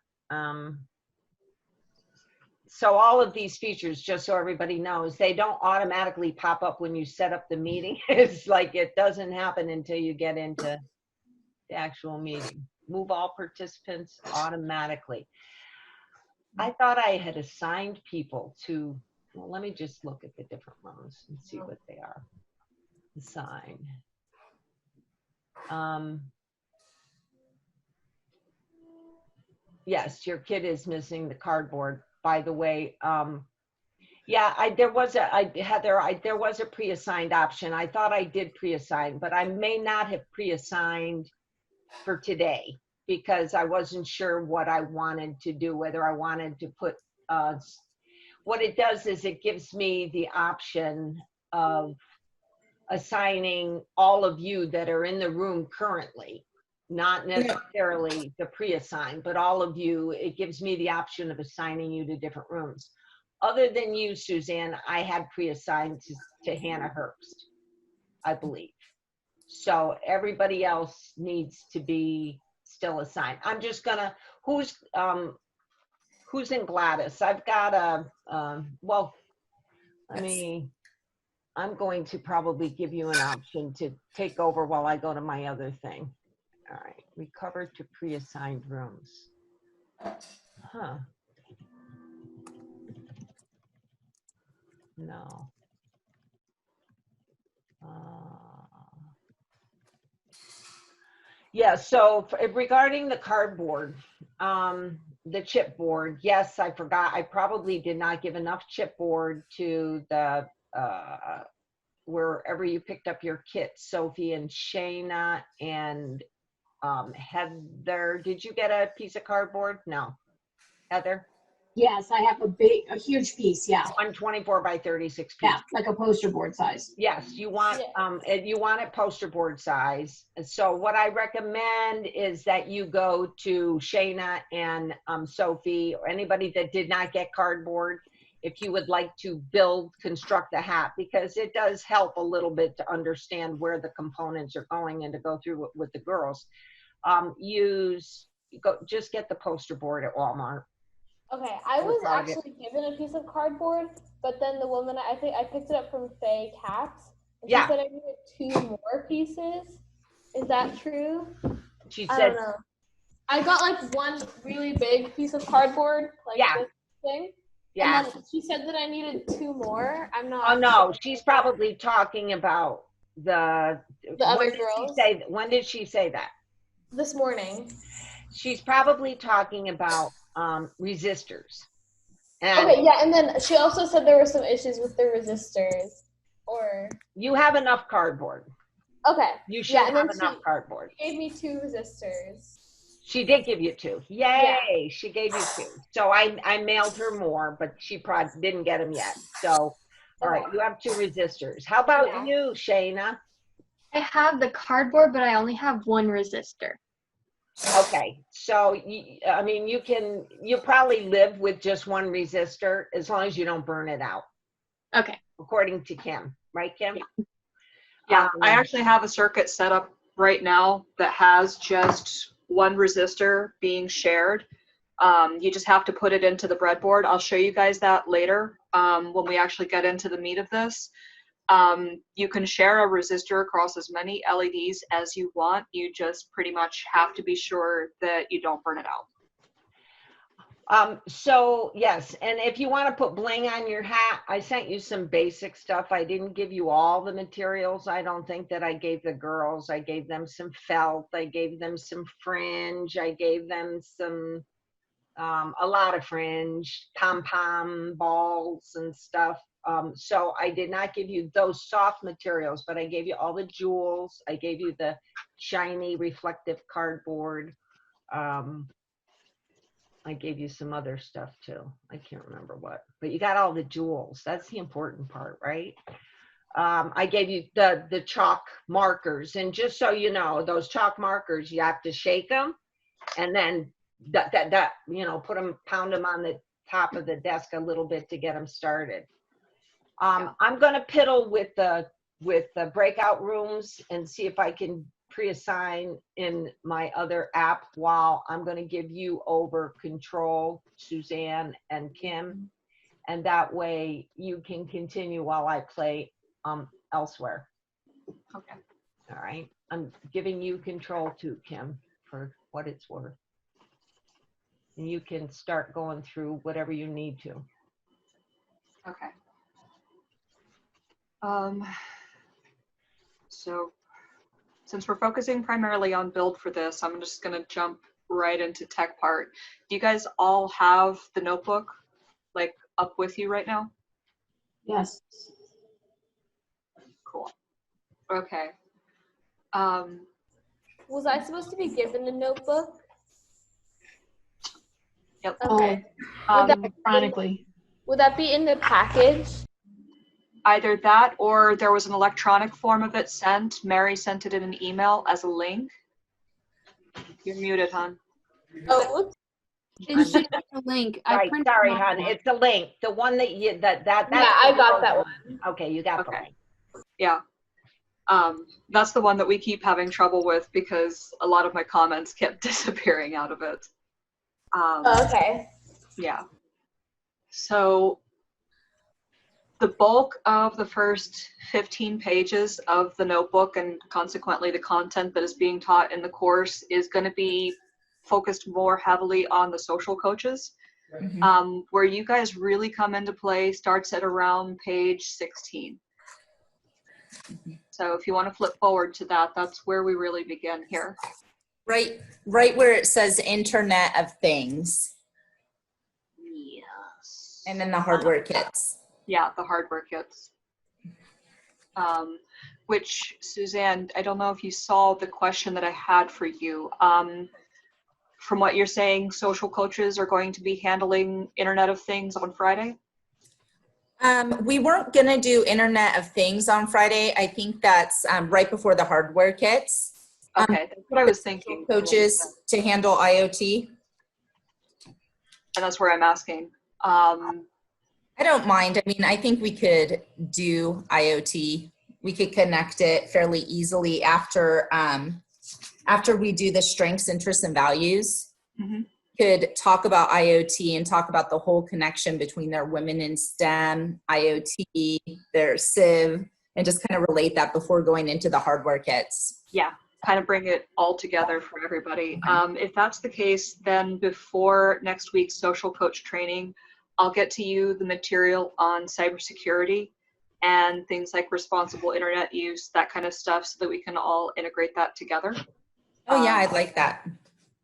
So all of these features, just so everybody knows, they don't automatically pop up when you set up the meeting. It's like it doesn't happen until you get into the actual meeting. Move all participants automatically. I thought I had assigned people to, well, let me just look at the different rooms and see what they are. Assign. Yes, your kid is missing the cardboard, by the way. Yeah, there was a pre-assigned option. I thought I did pre-assign, but I may not have pre-assigned for today because I wasn't sure what I wanted to do, whether I wanted to put, what it does is it gives me the option of assigning all of you that are in the room currently, not necessarily the pre-assigned, but all of you, it gives me the option of assigning you to different rooms. Other than you, Suzanne, I had pre-assigned to Hannah Herbst, I believe. So everybody else needs to be still assigned. I'm just gonna, who's in Gladys? I've got a, well, I'm going to probably give you an option to take over while I go to my other thing. All right, recover to pre-assigned rooms. Huh. No. Yeah, so regarding the cardboard, the chipboard, yes, I forgot. I probably did not give enough chipboard to the, wherever you picked up your kit, Sophie and Shayna and Heather. Did you get a piece of cardboard? No. Heather? Yes, I have a huge piece, yeah. 124 by 36 piece. Yeah, like a poster board size. Yes, you want it poster board size. So what I recommend is that you go to Shayna and Sophie, or anybody that did not get cardboard, if you would like to construct a hat, because it does help a little bit to understand where the components are going and to go through with the girls. Just get the poster board at Walmart. Okay, I was actually given a piece of cardboard, but then the woman, I think I picked it up from Faye Caps, and she said I needed 2 more pieces. Is that true? She I said, don't know. I got like one really big piece of cardboard, like this thing. Yeah. And then she said that I needed 2 more. I'm not. Oh no, she's probably talking about the other girls. When did she say that? This morning. She's probably talking about resistors. Okay, yeah, and then she also said there were some issues with the resistors. Or you have enough cardboard. Okay. You should have enough cardboard. She gave me 2 resistors. She did give you 2. Yay! Yeah. She gave you 2. So I mailed her more, but she probably didn't get them yet. So, all right, you have 2 resistors. How about you, Shayna? I have the cardboard, but I only have 1 resistor. Okay, so I mean, you probably live with just 1 resistor as long as you don't burn it out. Okay. According to Kim, right, Kim? Yeah, I actually have a circuit set up right now that has just 1 resistor being shared. You just have to put it into the breadboard. I'll show you guys that later when we actually get into the meat of this. You can share a resistor across as many LEDs as you want. You just pretty much have to be sure that you don't burn it out. So yes, and if you want to put bling on your hat, I sent you some basic stuff. I didn't give you all the materials. I don't think that I gave the girls. I gave them some felt. I gave them some fringe. I gave them some, a lot of fringe, pom-pom balls and stuff. So I did not give you those soft materials, but I gave you all the jewels. I gave you the shiny reflective cardboard. I gave you some other stuff too. I can't remember what, but you got all the jewels. That's the important part, right? I gave you the chalk markers, and just so you know, those chalk markers, you have to shake them, and then that you know, pound them on the top of the desk a little bit to get them started. I'm gonna piddle with the breakout rooms and see if I can pre-assign in my other app while I'm gonna give you over control, Suzanne and Kim, and that way you can continue while I play elsewhere. Okay. All right. I'm giving you control too, Kim, for what it's worth. And you can start going through whatever you need to. Okay. So since we're focusing primarily on build for this, I'm just going to jump right into tech part. Do you guys all have the notebook like up with you right now? Yes. Cool. Okay. Was I supposed to be given a notebook? Yep. Okay. Electronically. Would that be in the package? Either that or there was an electronic form of it sent. Mary sent it in an email as a link. You're muted, hon. Oh, whoops. It should be a link. Right, printed sorry, mine hon. out. It's a link. The one that you that's Yeah, I got that one. Okay, you got the Okay. link. Yeah. That's the one that we keep having trouble with because a lot of my comments kept disappearing out of it. Okay. Yeah. So the bulk of the first 15 pages of the notebook and consequently the content that is being taught in the course is going to be focused more heavily on the social coaches. Where you guys really come into play starts at around page 16. So if you want to flip forward to that, that's where we really begin here. Right where it says Internet of Things. Yes. And then the hardware kits. Yeah, the hardware kits. Which, Suzanne, I don't know if you saw the question that I had for you. From what you're saying, social coaches are going to be handling Internet of Things on Friday? We weren't going to do Internet of Things on Friday. I think that's right before the hardware kits. Okay, that's what I was thinking. Coaches to handle IoT. And that's where I'm asking. I don't mind. I mean, I think we could do IoT. We could connect it fairly easily after we do the strengths, interests, and values. Could talk about IoT and talk about the whole connection between their women in STEM, IoT, their Civ, and just kind of relate that before going into the hardware kits. Yeah, kind of bring it all together for everybody. If that's the case, then before next week's social coach training, I'll get to you the material on cybersecurity and things like responsible internet use, that kind of stuff, so that we can all integrate that together. Oh yeah, I'd like that.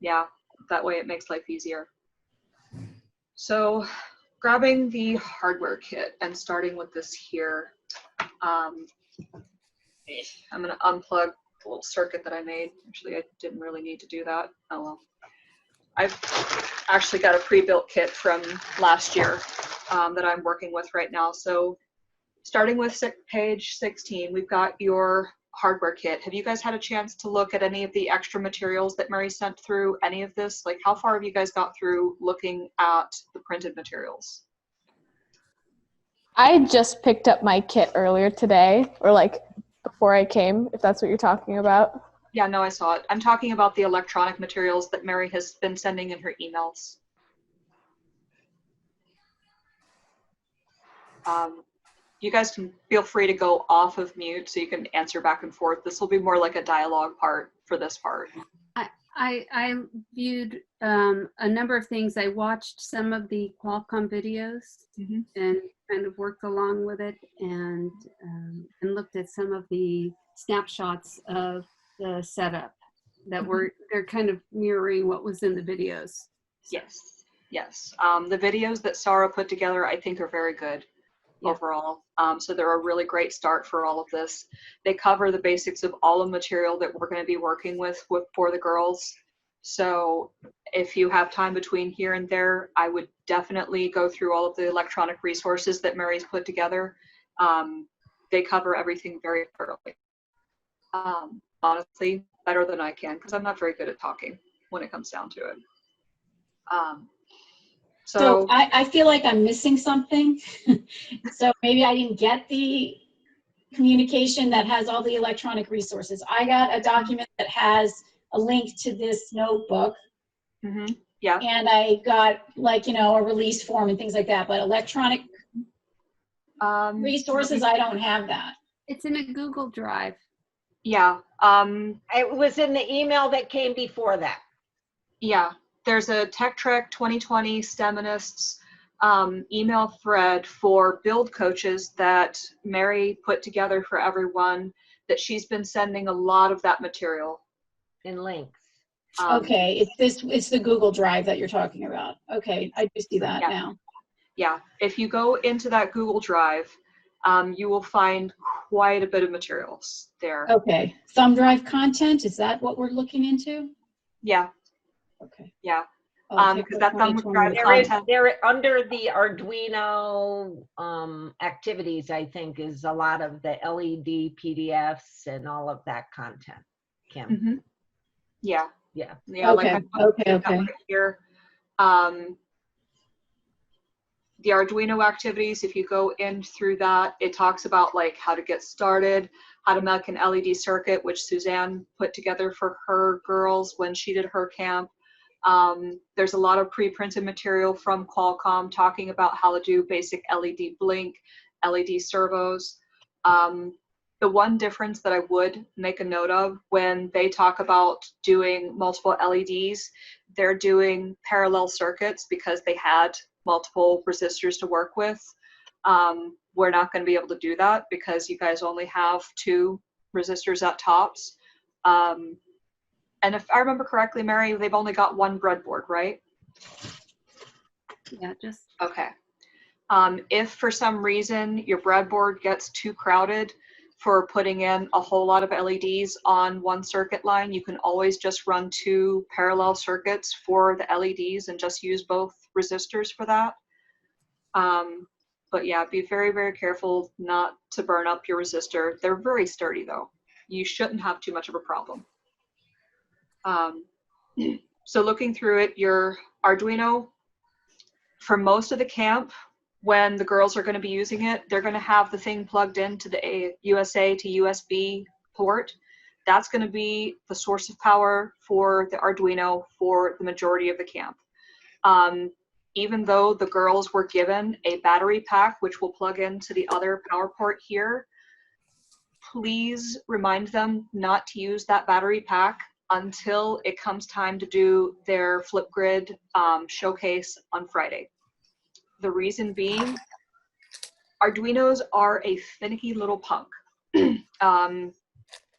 Yeah, that way it makes life easier. So grabbing the hardware kit and starting with this here, I'm going to unplug the little circuit that I made. Actually, I didn't really need to do that. Oh well. I've actually got a pre-built kit from last year that I'm working with right now. So starting with page 16, we've got your hardware kit. Have you guys had a chance to look at any of the extra materials that Mary sent through any of this? Like, how far have you guys got through looking at the printed materials? I just picked up my kit earlier today, or like before I came, if that's what you're talking about. Yeah, no, I saw it. I'm talking about the electronic materials that Mary has been sending in her emails. You guys can feel free to go off of mute so you can answer back and forth. This will be more like a dialogue part for this part. I viewed a number of things. I watched some of the Qualcomm videos and kind of worked along with it, and looked at some of the snapshots of the setup that they're kind of mirroring what was in the videos. Yes, yes. The videos that Sarah put together, I think, are very good overall. So they're a really great start for all of this. They cover the basics of all the material that we're going to be working with for the girls. So if you have time between here and there, I would definitely go through all of the electronic resources that Mary's put together. They cover everything very thoroughly. Honestly, better than I can, because I'm not very good at talking when it comes down to it. So I feel like I'm missing something. So maybe I didn't get the communication that has all the electronic resources. I got a document that has a link to this notebook. Mm-hmm. Yeah. And I got, like, you know, a release form and things like that, but electronic resources, I don't have that. It's in a Google Drive. Yeah. It was in the email that came before that. Yeah. There's a Tech Trek 2020 STEMinists email thread for build coaches that Mary put together for everyone, that she's been sending a lot of that material in links. Okay, it's the Google Drive that you're talking about. Okay, I do see that now. Yeah, if you go into that Google Drive, you will find quite a bit of materials there. Okay, thumb drive content, is that what we're looking into? Yeah. Okay. Yeah. Because that thumb drive content. There under the Arduino activities, I think, is a lot of the LED PDFs and all of that content, Kim. Mm-hmm. Yeah. Yeah. Yeah. Okay. Like Okay. right here. The Arduino activities, if you go in through that, it talks about like how to get started, how to make an LED circuit, which Suzanne put together for her girls when she did her camp. There's a lot of pre-printed material from Qualcomm talking about how to do basic LED blink, LED servos. The one difference that I would make a note of when they talk about doing multiple LEDs, they're doing parallel circuits because they had multiple resistors to work with. We're not going to be able to do that because you guys only have 2 resistors at tops. And if I remember correctly, Mary, they've only got 1 breadboard, right? Yeah, just. Okay. If for some reason your breadboard gets too crowded for putting in a whole lot of LEDs on one circuit line, you can always just run 2 parallel circuits for the LEDs and just use both resistors for that. But yeah, be very, very careful not to burn up your resistor. They're very sturdy though. You shouldn't have too much of a problem. So looking through it, your Arduino, for most of the camp, when the girls are going to be using it, they're going to have the thing plugged into the USA to USB port. That's going to be the source of power for the Arduino for the majority of the camp. Even though the girls were given a battery pack, which will plug into the other power port here, please remind them not to use that battery pack until it comes time to do their Flipgrid showcase on Friday. The reason being, Arduinos are a finicky little punk.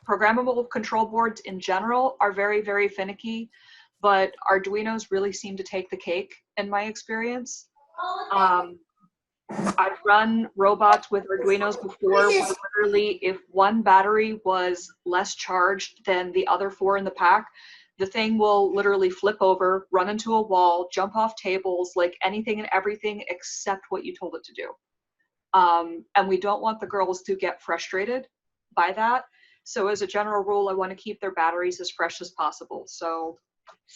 Programmable control boards in general are very, very finicky, but Arduinos really seem to take the cake in my experience. I've run robots with Arduinos before where literally if one battery was less charged than the other 4 in the pack, the thing will literally flip over, run into a wall, jump off tables, like anything and everything except what you told it to do. And we don't want the girls to get frustrated by that. So as a general rule, I want to keep their batteries as fresh as possible. So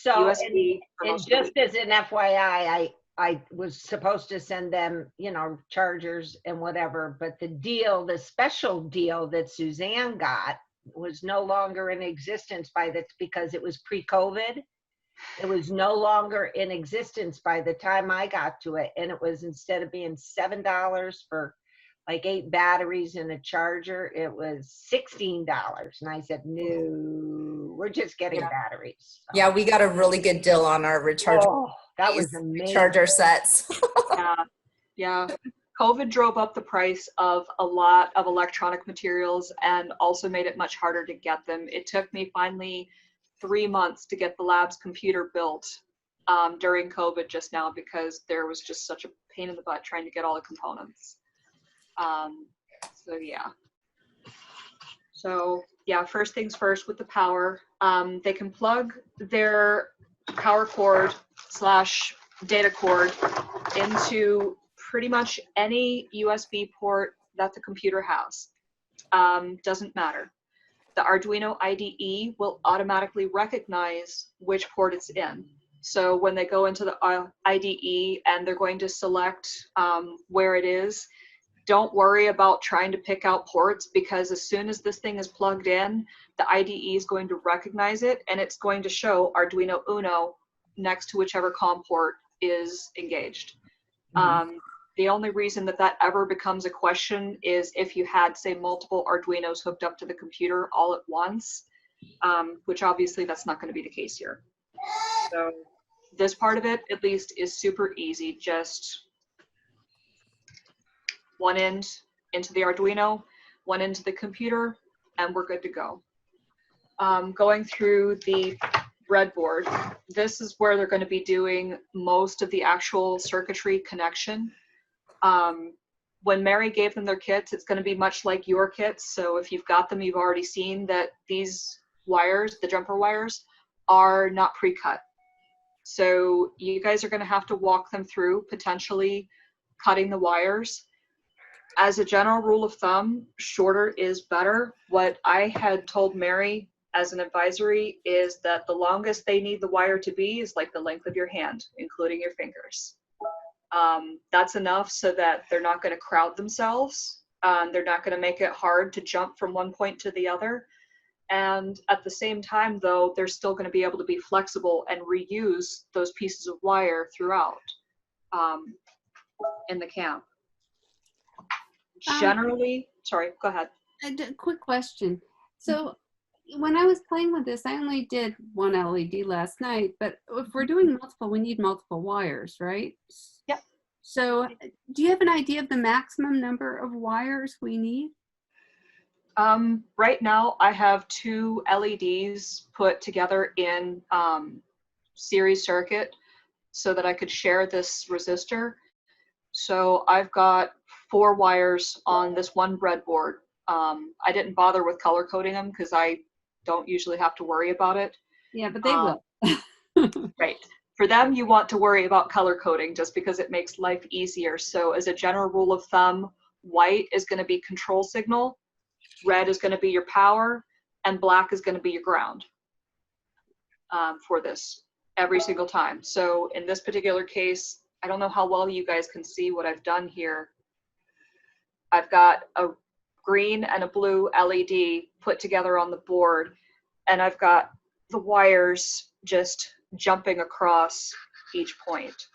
USB and just as an FYI, I was supposed to send them, you know, chargers and whatever, but the special deal that Suzanne got was no longer in existence because it was pre-COVID. It was no longer in existence by the time I got to it. And it was, instead of being $7 for like 8 batteries and a charger, it was $16. And I said, no, we're just getting batteries. So. Yeah, we got a really good deal on our rechargeable. Oh, that was amazing. Recharger sets. Yeah. COVID drove up the price of a lot of electronic materials and also made it much harder to get them. It took me finally 3 months to get the lab's computer built during COVID just now because there was just such a pain in the butt trying to get all the components. So yeah. So yeah, first things first with the power. They can plug their power cord / data cord into pretty much any USB port that the computer has. Doesn't matter. The Arduino IDE will automatically recognize which port it's in. So when they go into the IDE and they're going to select where it is, don't worry about trying to pick out ports, because as soon as this thing is plugged in, the IDE is going to recognize it and it's going to show Arduino Uno next to whichever COM port is engaged. The only reason that that ever becomes a question is if you had, say, multiple Arduinos hooked up to the computer all at once, which obviously that's not going to be the case here. So this part of it, at least, is super easy. Just one end into the Arduino, one into the computer, and we're good to go. Going through the breadboard, this is where they're going to be doing most of the actual circuitry connection. When Mary gave them their kits, it's going to be much like your kits. So if you've got them, you've already seen that these wires, the jumper wires, are not pre-cut. So you guys are going to have to walk them through, potentially cutting the wires. As a general rule of thumb, shorter is better. What I had told Mary as an advisory is that the longest they need the wire to be is like the length of your hand, including your fingers. That's enough so that they're not going to crowd themselves. They're not going to make it hard to jump from one point to the other. And at the same time, though, they're still going to be able to be flexible and reuse those pieces of wire throughout in the camp. Generally, sorry, go ahead. A quick question. So when I was playing with this, I only did one LED last night, but if we're doing multiple, we need multiple wires, right? Yep. So do you have an idea of the maximum number of wires we need? Right now, I have 2 LEDs put together in series circuit so that I could share this resistor. So I've got 4 wires on this one breadboard. I didn't bother with color coding them because I don't usually have to worry about it. Yeah, but they will. Right. For them, you want to worry about color coding just because it makes life easier. So as a general rule of thumb, white is going to be control signal, red is going to be your power, and black is going to be your ground for this every single time. So in this particular case, I don't know how well you guys can see what I've done here. I've got a green and a blue LED put together on the board, and I've got the wires just jumping across each point.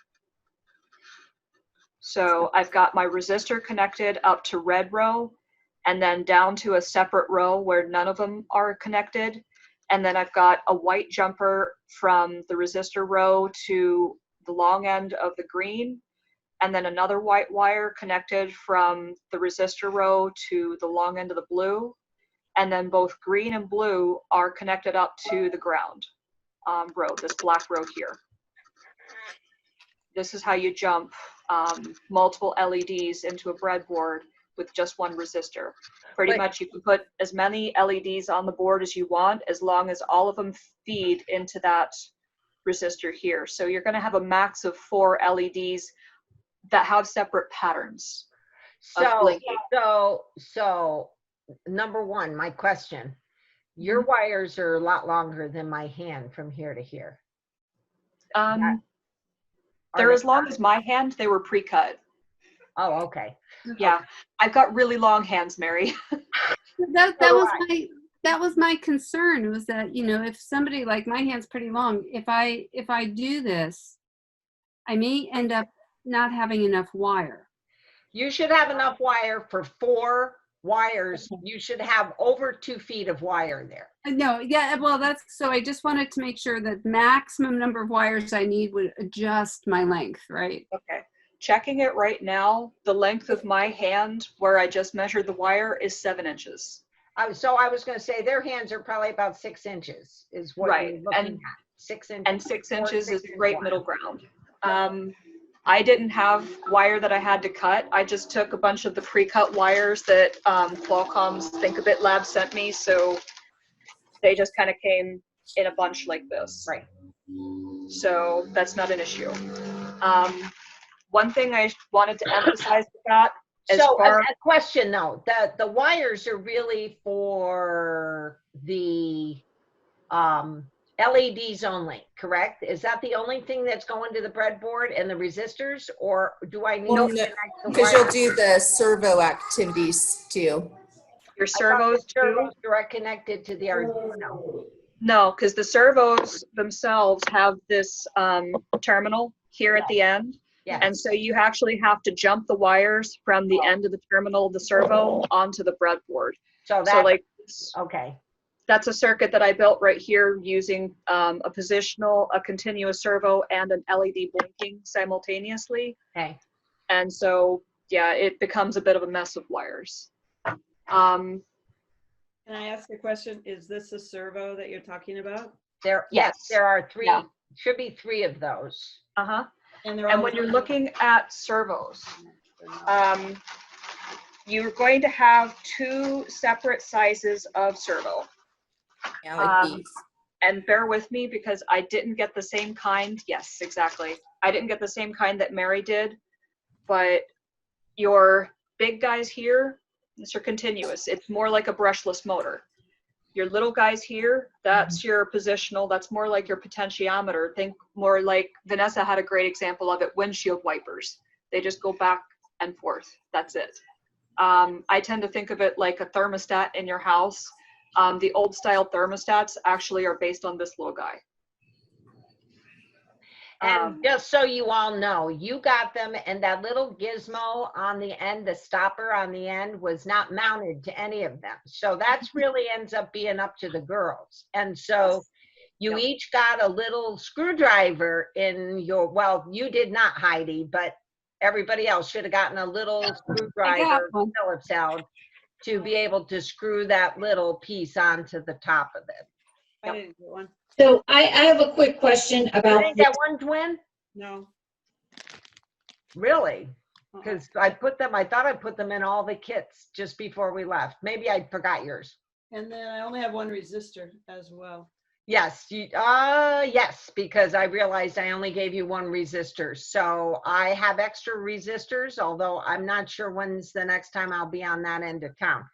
So I've got my resistor connected up to red row, and then down to a separate row where none of them are connected. And then I've got a white jumper from the resistor row to the long end of the green, and then another white wire connected from the resistor row to the long end of the blue. And then both green and blue are connected up to the ground row, this black row here. This is how you jump multiple LEDs into a breadboard with just one resistor. Pretty much you can put as many LEDs on the board as you want, as long as all of them feed into that resistor here. So you're going to have a max of 4 LEDs that have separate patterns. So number one, my question, your wires are a lot longer than my hand from here to here. They're as long as my hand. They were pre-cut. Oh, okay. Yeah, I've got really long hands, Mary. That was my concern, was that, you know, if somebody, like, my hand's pretty long, if I do this, I may end up not having enough wire. You should have enough wire for 4 wires. You should have over 2 feet of wire there. No, yeah, well, so I just wanted to make sure that maximum number of wires I need would adjust my length, right? Okay. Checking it right now, the length of my hand where I just measured the wire is 7 inches. So I was going to say their hands are probably about 6 inches is what you're looking at. 6 inches. And 6 inches is great middle ground. I didn't have wire that I had to cut. I just took a bunch of the pre-cut wires that Qualcomm's Think a Bit Lab sent me. So They just kind of came in a bunch like this. Right. So that's not an issue. One thing I wanted to emphasize with that, So a question though, the wires are really for the LEDs only, correct? Is that the only thing that's going to the breadboard and the resistors, or do I need to connect the Because you'll wires? do the servo activities too. your I thought servos the servos direct connected to the Arduino. No, because the servos themselves have this terminal here at the end. Yeah. And so you actually have to jump the wires from the end of the terminal, the servo, onto the breadboard. So So that, like, okay. that's a circuit that I built right here using a positional, a continuous servo, and an LED blinking simultaneously. Okay. And so, yeah, it becomes a bit of a mess of wires. Can I ask a question? Is this a servo that you're talking about? Yes, there are three, Yeah. should be three of those. Uh-huh. And And when you're looking at servos, you're going to have two separate sizes of servo. Yeah, like these. And bear with me because I didn't get the same kind. Yes, exactly. I didn't get the same kind that Mary did, but your big guys here, these are continuous. It's more like a brushless motor. Your little guys here, that's your positional. That's more like your potentiometer. Think more like, Vanessa had a great example of it, windshield wipers. They just go back and forth. That's it. I tend to think of it like a thermostat in your house. The old style thermostats actually are based on this little guy. And just so you all know, you got them, and that little gizmo on the end, the stopper on the end, was not mounted to any of them. So that's really ends up being up to the girls. And so you each got a little screwdriver in your, well, you did not, Heidi, but everybody else should have gotten a little screwdriver, Phillips held, to be able to screw that little piece onto the top of it. I didn't get one. So I have a quick question You about didn't get one, Twin? No. Really? Because I thought I put them in all the kits just before we left. Maybe I forgot yours. And then I only have one resistor as well. Yes, yes, because I realized I only gave you one resistor. So I have extra resistors, although I'm not sure when's the next time I'll be on that end of town.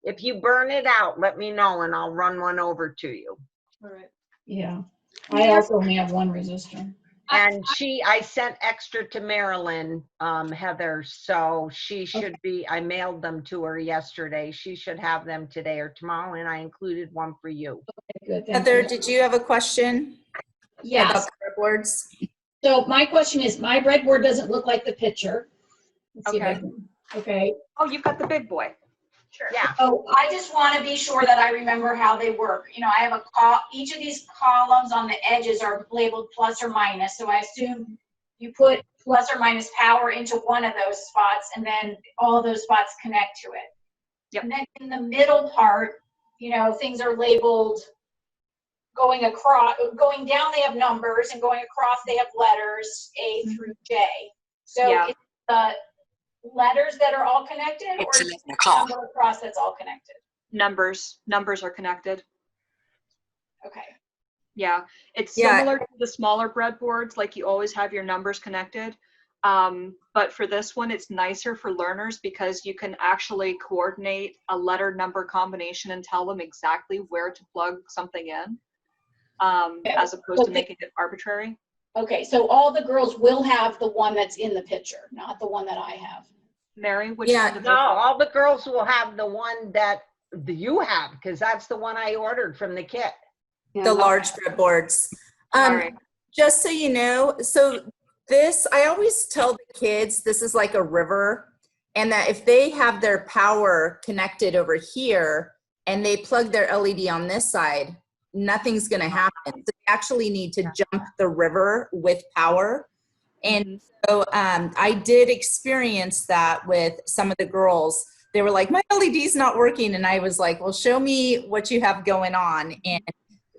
If you burn it out, let me know and I'll run one over to you. All right. Yeah, I also only have one resistor. And I sent extra to Marilyn, Heather, so she should be, I mailed them to her yesterday. She should have them today or tomorrow, and I included one for you. Good, Heather, did you have a question? Yes. About breadboards? So my question is, my breadboard doesn't look like the picture. Let's see if I Okay. can- Okay. Oh, you've got the big boy. Sure. Yeah. So I just want to be sure that I remember how they work. You know, I have each of these columns on the edges are labeled plus or minus. So I assume you put plus or minus power into one of those spots, and then all those spots connect to it. Yep. And then in the middle part, you know, things are labeled going down, they have numbers, and going across, they have letters A through J. So Yeah. it's the letters that are all connected, or is it the number across that's all connected? Numbers are connected. Okay. Yeah, it's Yeah. similar to the smaller breadboards, like you always have your numbers connected. But for this one, it's nicer for learners because you can actually coordinate a letter number combination and tell them exactly where to plug something in, as opposed to making it arbitrary. Okay, so all the girls will have the one that's in the picture, not the one that I have. Mary, which Yeah. one? No, all the girls will have the one that you have, because that's the one I ordered from the kit. The large breadboards. All right. Just so you know, so this, I always tell the kids, this is like a river, and that if they have their power connected over here and they plug their LED on this side, nothing's going to happen. So they actually need to jump the river with power. And so I did experience that with some of the girls. They were like, my LED's not working. And I was like, well, show me what you have going on. And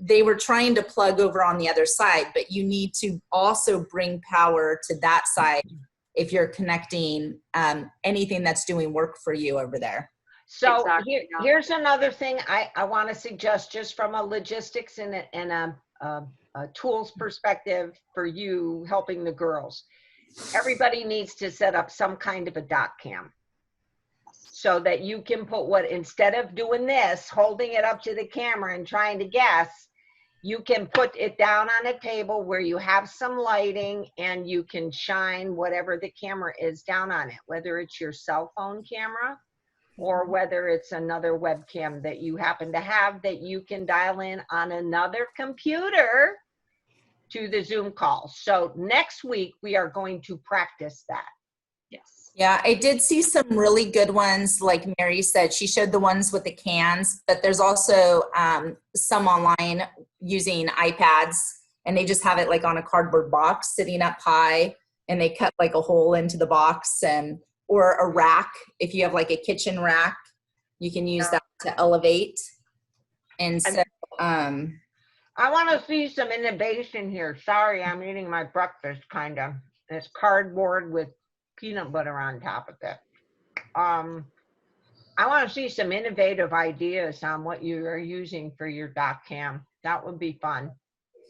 they were trying to plug over on the other side, but you need to also bring power to that side if you're connecting anything that's doing work for you over there. So Exactly, yeah. here's another thing I want to suggest, just from a logistics and a tools perspective for you helping the girls. Everybody needs to set up some kind of a dot cam so that you can put instead of doing this, holding it up to the camera and trying to guess, you can put it down on a table where you have some lighting and you can shine whatever the camera is down on it, whether it's your cell phone camera or whether it's another webcam that you happen to have that you can dial in on another computer to the Zoom call. So next week we are going to practice that. Yes. Yeah, I did see some really good ones. Like Mary said, she showed the ones with the cans, but there's also some online using iPads, and they just have it like on a cardboard box sitting up high, and they cut like a hole into the box, and or a rack. If you have like a kitchen rack, you can use that to elevate. And so I want to see some innovation here. Sorry, I'm eating my breakfast kind of. It's cardboard with peanut butter on top of it. I want to see some innovative ideas on what you are using for your dot cam. That would be fun.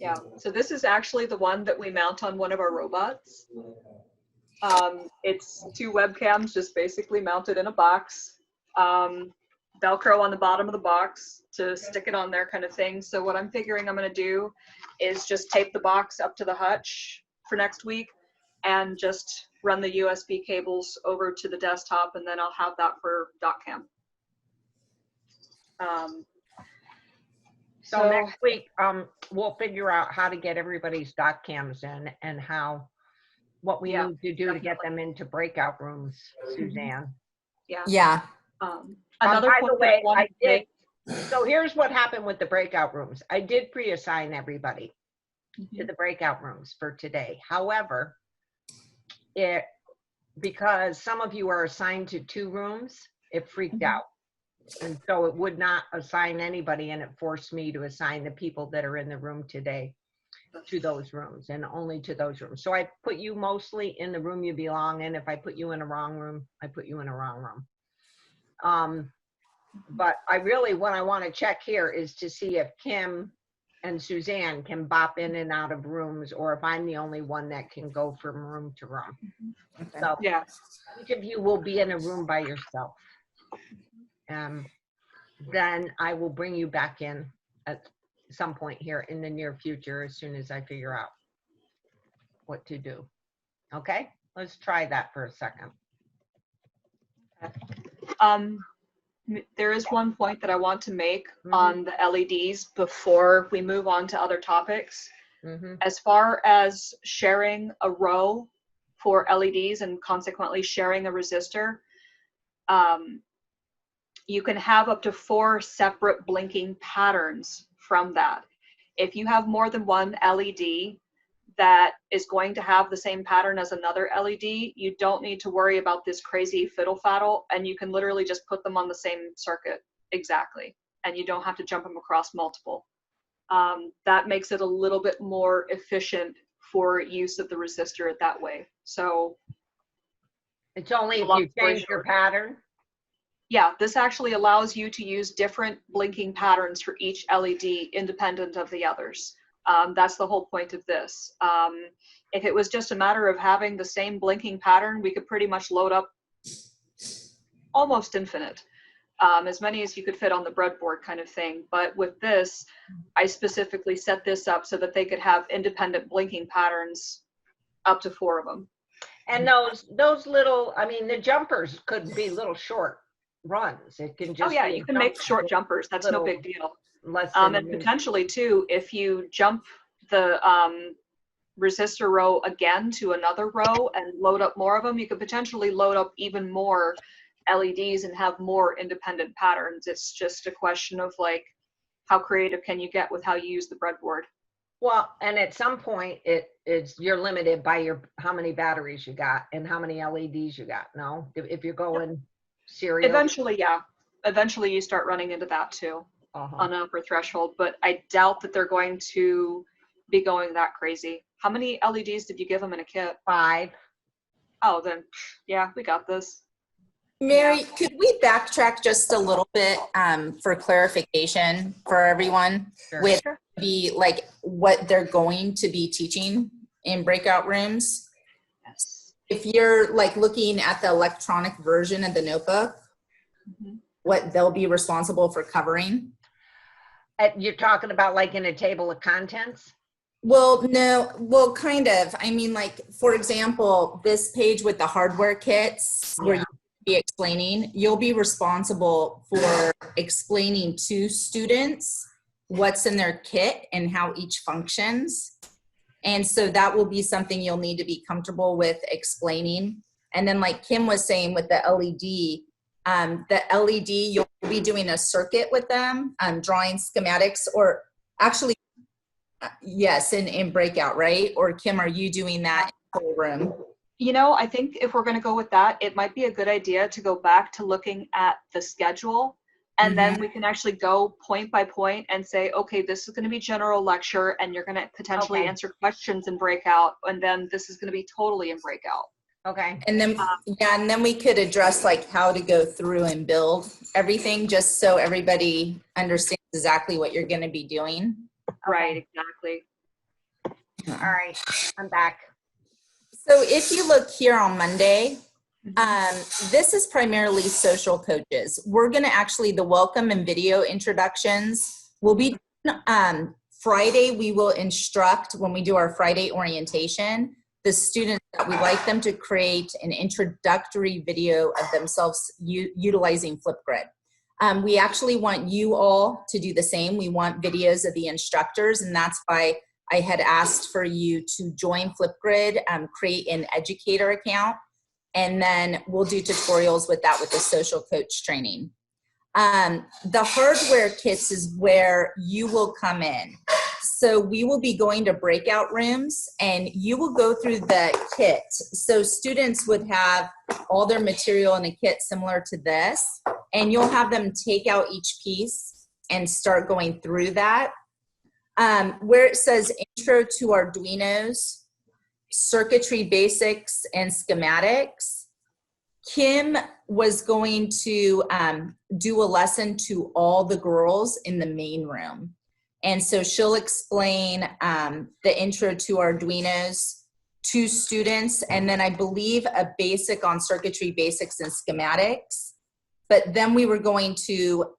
Yeah, so this is actually the one that we mount on one of our robots. It's 2 webcams just basically mounted in a box. Velcro on the bottom of the box to stick it on there kind of thing. So what I'm figuring I'm going to do is just tape the box up to the hutch for next week and just run the USB cables over to the desktop, and then I'll have that for dot cam. So next week, we'll figure out how to get everybody's dot cams in and what we need to do to get them into breakout rooms, Suzanne. Yeah. Another by point the way, that I did. So here's what happened with the breakout rooms. I did pre-assign everybody to the breakout rooms for today. However, because some of you are assigned to 2 rooms, it freaked out. And so it would not assign anybody, and it forced me to assign the people that are in the room today to those rooms and only to those rooms. So I put you mostly in the room you belong in. If I put you in a wrong room, I put you in a wrong room. But what I want to check here is to see if Kim and Suzanne can bop in and out of rooms, or if I'm the only one that can go from room to room. Okay. So Yeah. each of you will be in a room by yourself. Then I will bring you back in at some point here in the near future as soon as I figure out what to do. Okay, let's try that for a second. There is one point that I want to make on the LEDs before we move on to other topics. As far as sharing a row for LEDs and consequently sharing a resistor, you can have up to 4 separate blinking patterns from that. If you have more than one LED that is going to have the same pattern as another LED, you don't need to worry about this crazy fiddle faddle, and you can literally just put them on the same circuit exactly, and you don't have to jump them across multiple. That makes it a little bit more efficient for use of the resistor that way. So it's only if you change your pattern? Yeah, this actually allows you to use different blinking patterns for each LED independent of the others. That's the whole point of this. If it was just a matter of having the same blinking pattern, we could pretty much load up almost infinite, as many as you could fit on the breadboard kind of thing. But with this, I specifically set this up so that they could have independent blinking patterns, up to 4 of them. And those little, I mean, the jumpers could be little short runs. It can just you can make short jumpers. That's no big deal. And potentially too, if you jump the resistor row again to another row and load up more of them, you could potentially load up even more LEDs and have more independent patterns. It's just a question of like, how creative can you get with how you use the breadboard? Well, and at some point you're limited by how many batteries you got and how many LEDs you got. No, if you're going serial. Eventually, yeah. Eventually you start running into that too. On an upper threshold, but I doubt that they're going to be going that crazy. How many LEDs did you give them in a kit? 5. Oh, then yeah, we got this. Mary, could we backtrack just a little bit for clarification for everyone with the like what they're going to be teaching in breakout rooms? Yes. If you're like looking at the electronic version of the notebook, what they'll be responsible for covering? You're talking about like in a table of contents? Well, no, well, kind of. I mean, like, for example, this page with the hardware kits where you'll be explaining, you'll be responsible for explaining to students what's in their kit and how each functions. And so that will be something you'll need to be comfortable with explaining. And then like Kim was saying with the LED, you'll be doing a circuit with them, drawing schematics, or actually, yes, in breakout, right? Or Kim, are you doing that in the whole room? You know, I think if we're going to go with that, it might be a good idea to go back to looking at the schedule, and then we can actually go point by point and say, okay, this is going to be general lecture, and you're going to potentially answer questions in breakout, and then this is going to be totally in breakout. Okay. And then, and then we could address like how to go through and build everything just so everybody understands exactly what you're going to be doing. Right, exactly. All right, I'm back. So if you look here on Monday, this is primarily social coaches. We're going to actually, the welcome and video introductions will be Friday. We will instruct when we do our Friday orientation, the students that we like them to create an introductory video of themselves utilizing Flipgrid. We actually want you all to do the same. We want videos of the instructors, and that's why I had asked for you to join Flipgrid, create an educator account, and then we'll do tutorials with that with the social coach training. The hardware kits is where you will come in. So we will be going to breakout rooms and you will go through the kit. So students would have all their material in a kit similar to this, and you'll have them take out each piece and start going through that. Where it says intro to Arduinos, circuitry basics, and schematics, Kim was going to do a lesson to all the girls in the main room. And so she'll explain the intro to Arduinos to students, and then I believe a basic on circuitry basics and schematics. But then we were going to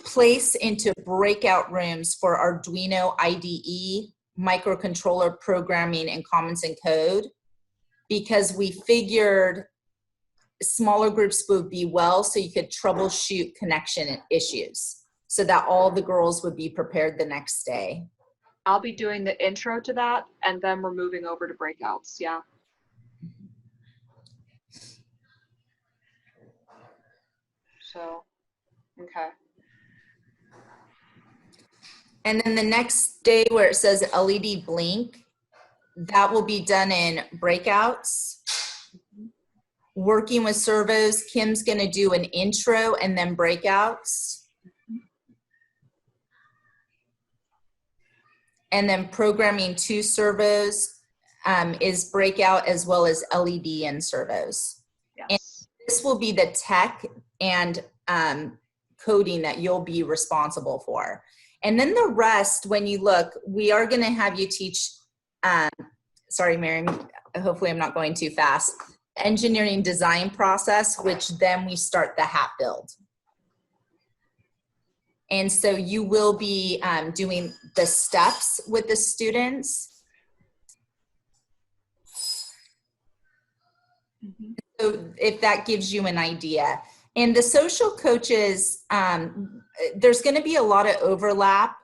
place into breakout rooms for Arduino IDE, microcontroller programming, and Commons and Code, because we figured smaller groups would be well so you could troubleshoot connection issues so that all the girls would be prepared the next day. I'll be doing the intro to that, and then we're moving over to breakouts. Yeah. So, okay. And then the next day where it says LED blink, that will be done in breakouts. Working with servos, Kim's gonna do an intro and then breakouts. And then programming 2 servos is breakout as well as LED and servos. Yes. And this will be the tech and coding that you'll be responsible for. And then the rest, when you look, we are gonna have you teach, sorry, Mary, hopefully I'm not going too fast, engineering design process, which then we start the hat build. And so you will be doing the steps with the students. So if that gives you an idea. And the social coaches, there's gonna be a lot of overlap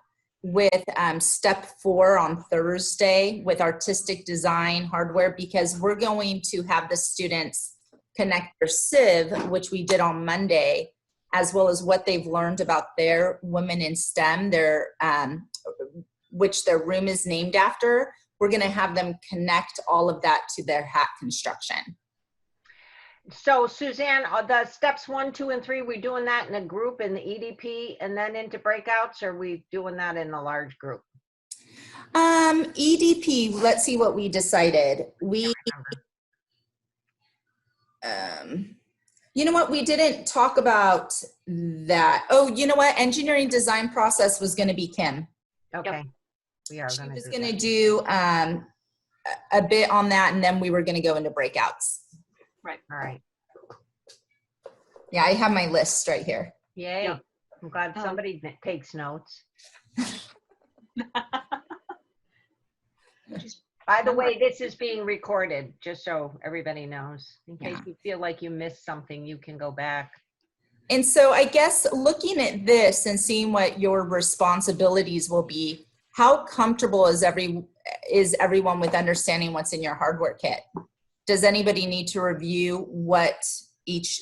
with step 4 on Thursday with artistic design hardware, because we're going to have the students connect their sieve, which we did on Monday, as well as what they've learned about their women in STEM, their which their room is named after. We're gonna have them connect all of that to their hat construction. So Suzanne, the steps 1, 2, and 3, we doing that in a group in the EDP and then into breakouts, or are we doing that in a large group? EDP, let's see what we decided. You know what? We didn't talk about that. Oh, you know what? Engineering design process was going to be Kim. Okay. We are She going to was do going to that. do a bit on that, and then we were going to go into breakouts. Right. All right. Yeah, I have my list right here. Yay. Yeah. I'm glad somebody takes notes. By the way, this is being recorded, just so everybody knows. In case you feel like you missed something, you can go back. And so I guess looking at this and seeing what your responsibilities will be, how comfortable is everyone with understanding what's in your hardware kit? Does anybody need to review what each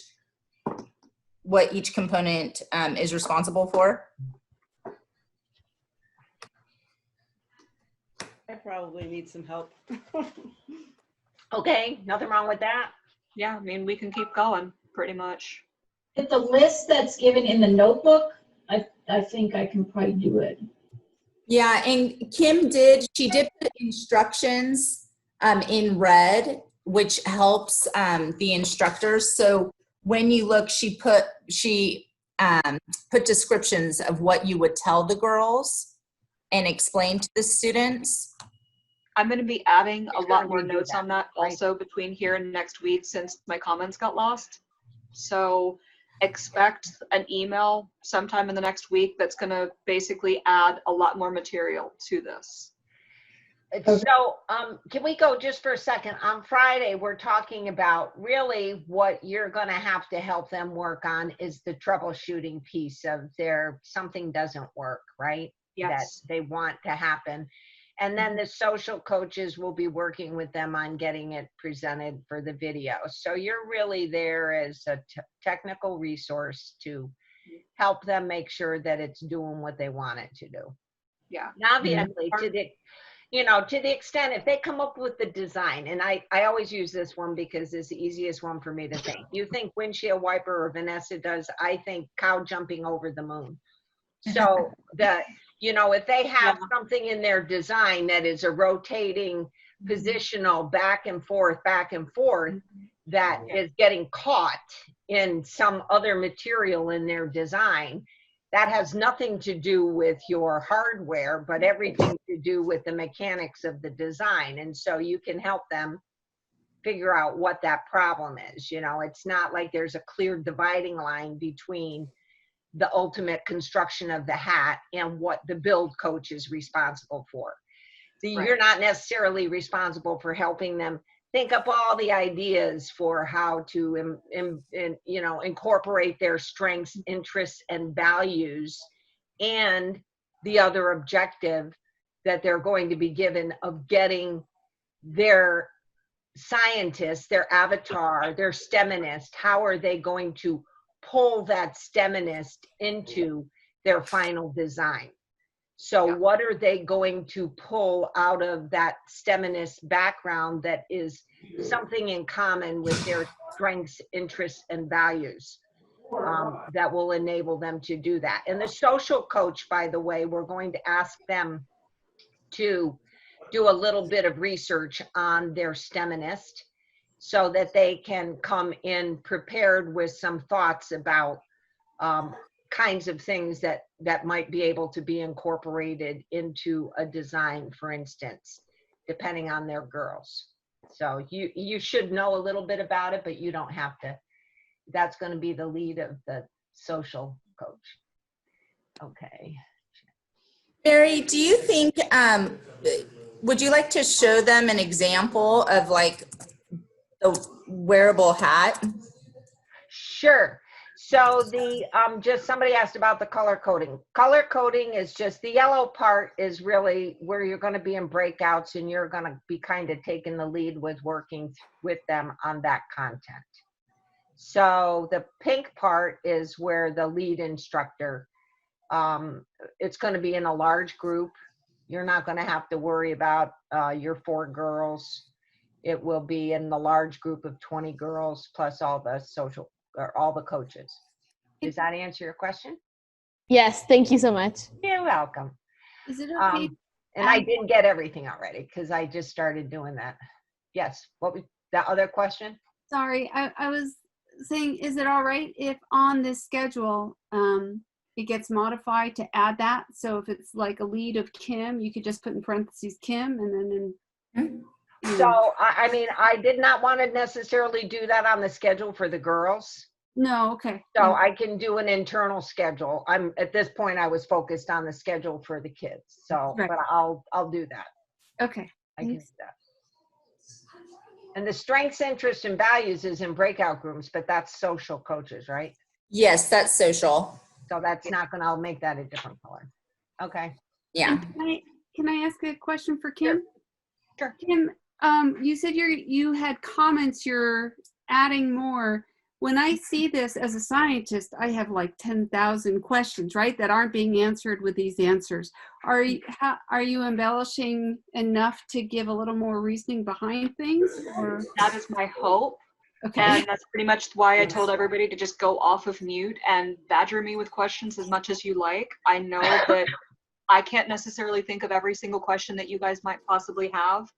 component is responsible for? I probably need some help. Okay, nothing wrong with that. Yeah, I mean, we can keep going pretty much. With the list that's given in the notebook, I think I can probably do it. Yeah, and Kim she did put instructions in red, which helps the instructors. So when you look, she put descriptions of what you would tell the girls and explain to the students. I'm going to be adding a lot more notes on that also between here and next week since my comments got lost. So expect an email sometime in the next week that's going to basically add a lot more material to this. So can we go just for a second? On Friday, we're talking about really what you're going to have to help them work on is the troubleshooting piece of something doesn't work, right? Yes. That they want to happen. And then the social coaches will be working with them on getting it presented for the video. So you're really there as a technical resource to help them make sure that it's doing what they want it to do. Yeah. And obviously, to the extent if they come up with the design, and I always use this one because it's the easiest one for me to think. You think windshield wiper or Vanessa does, I think cow jumping over the moon. So if they have something in their design that is a rotating positional back and forth, that is getting caught in some other material in their design, that has nothing to do with your hardware, but everything to do with the mechanics of the design. And so you can help them figure out what that problem is. It's not like there's a clear dividing line between the ultimate construction of the hat and what the build coach is responsible for. So you're not necessarily responsible for helping them think up all the ideas for how to incorporate their strengths, interests, and values, and the other objective that they're going to be given of getting their scientist, their avatar, their STEMinist, how are they going to pull that STEMinist into their final design? So what are they going to pull out of that STEMinist background that is something in common with their strengths, interests, and values that will enable them to do that? And the social coach, by the way, we're going to ask them to do a little bit of research on their STEMinist so that they can come in prepared with some thoughts about kinds of things that might be able to be incorporated into a design, for instance, depending on their girls. So you should know a little bit about it, but you don't have to. That's going to be the lead of the social coach. Okay. Mary, do you think, would you like to show them an example of like the wearable hat? Sure. So just somebody asked about the color coding. Color coding is just the yellow part is really where you're going to be in breakouts and you're going to be kind of taking the lead with working with them on that content. So the pink part is where the lead instructor, it's going to be in a large group. You're not going to have to worry about your 4 girls. It will be in the large group of 20 girls plus all the coaches. Does that answer your question? Yes, thank you so much. You're welcome. Is it okay? And I didn't get everything already because I just started doing that. Yes. What was that other question? Sorry, I was saying, is it all right if on this schedule, it gets modified to add that? So if it's like a lead of Kim, you could just put in parentheses Kim and then So, I mean, I did not want to necessarily do that on the schedule for the girls. No, okay. So I can do an internal schedule. At this point, I was focused on the schedule for the kids. So, Right. but I'll do that. Okay. I can do that. And the strengths, interests, and values is in breakout rooms, but that's social coaches, right? Yes, that's social. So that's not gonna, I'll make that a different color. Okay. Yeah. Can I ask a question for Kim? Sure. Kim, you said you had comments, you're adding more. When I see this as a scientist, I have like 10,000 questions, right, that aren't being answered with these answers. Are you embellishing enough to give a little more reasoning behind things? Or? That is my hope. Okay. And that's pretty much why I told everybody to just go off of mute and badger me with questions as much as you like. I know that I can't necessarily think of every single question that you guys might possibly have.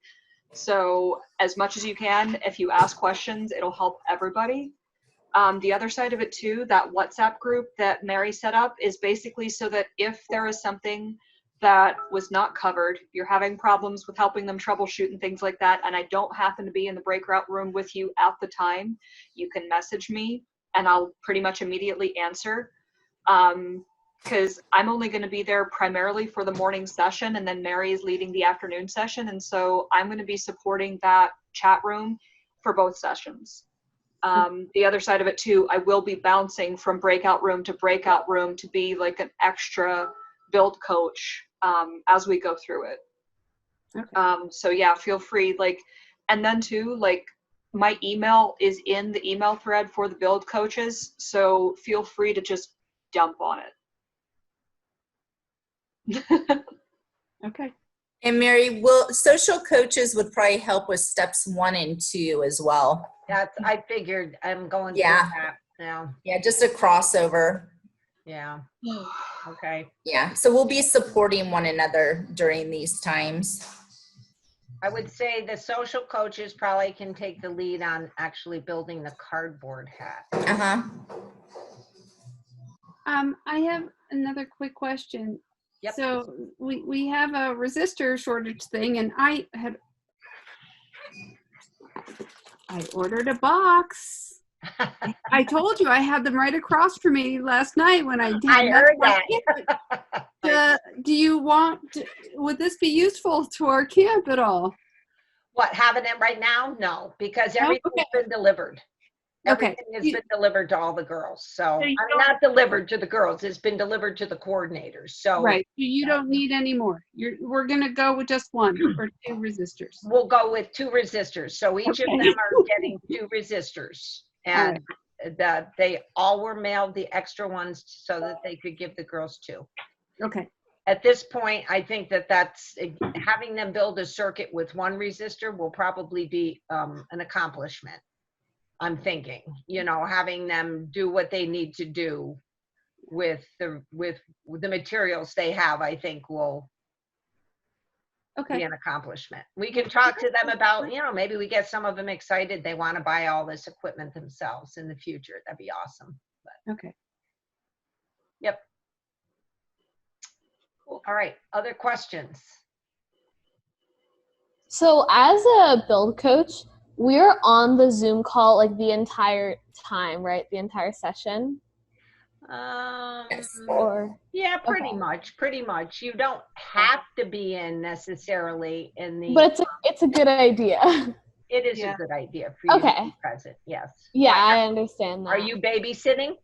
So as much as you can, if you ask questions, it'll help everybody. The other side of it too, that WhatsApp group that Mary set up is basically so that if there is something that was not covered, you're having problems with helping them troubleshoot and things like that, and I don't happen to be in the breakout room with you at the time, you can message me and I'll pretty much immediately answer. Because I'm only going to be there primarily for the morning session, and then Mary is leading the afternoon session, and so I'm going to be supporting that chat room for both sessions. The other side of it too, I will be bouncing from breakout room to be like an extra build coach as we go through it. Okay. So yeah, feel free, like, and then too, like, my email is in the email thread for the build coaches, so feel free to just dump on it. Okay. And Mary, social coaches would probably help with steps 1 and 2 as well. I figured I'm going through Yeah. that now. Yeah, just a crossover. Yeah. Okay. Yeah, so we'll be supporting one another during these times. I would say the social coaches probably can take the lead on actually building the cardboard hat. Uh-huh. I have another quick question. Yep. So we have a resistor shortage thing, and I ordered a box. I told you I had them right across from me last night when I did. I heard that. Would this be useful to our camp at all? What, having it right now? No, because everything's been delivered. Okay. Everything has been delivered to all the girls. So, you I'm not delivered to the girls. It's been delivered to the coordinators. So Right. You don't need any more. We're going to go with just 1 or 2 resistors. we'll go with 2 resistors. So each of them are getting 2 resistors. And that they all were mailed the extra ones so that they could give the girls 2. Okay. At this point, I think that's having them build a circuit with 1 resistor will probably be an accomplishment. I'm thinking, having them do what they need to do with the materials they have, I think will be an accomplishment. We can talk to them about, maybe we get some of them excited. They want to buy all this equipment themselves in the future. That'd be awesome. But, okay. Yep. Cool. All right. Other questions? So as a build coach, we're on the Zoom call like the entire time, right? The entire session? Or yeah, pretty much. You don't have to be in necessarily in the. But it's a good idea. It is a good idea for you to be present. Yes. Yeah, I understand that. Are you babysitting?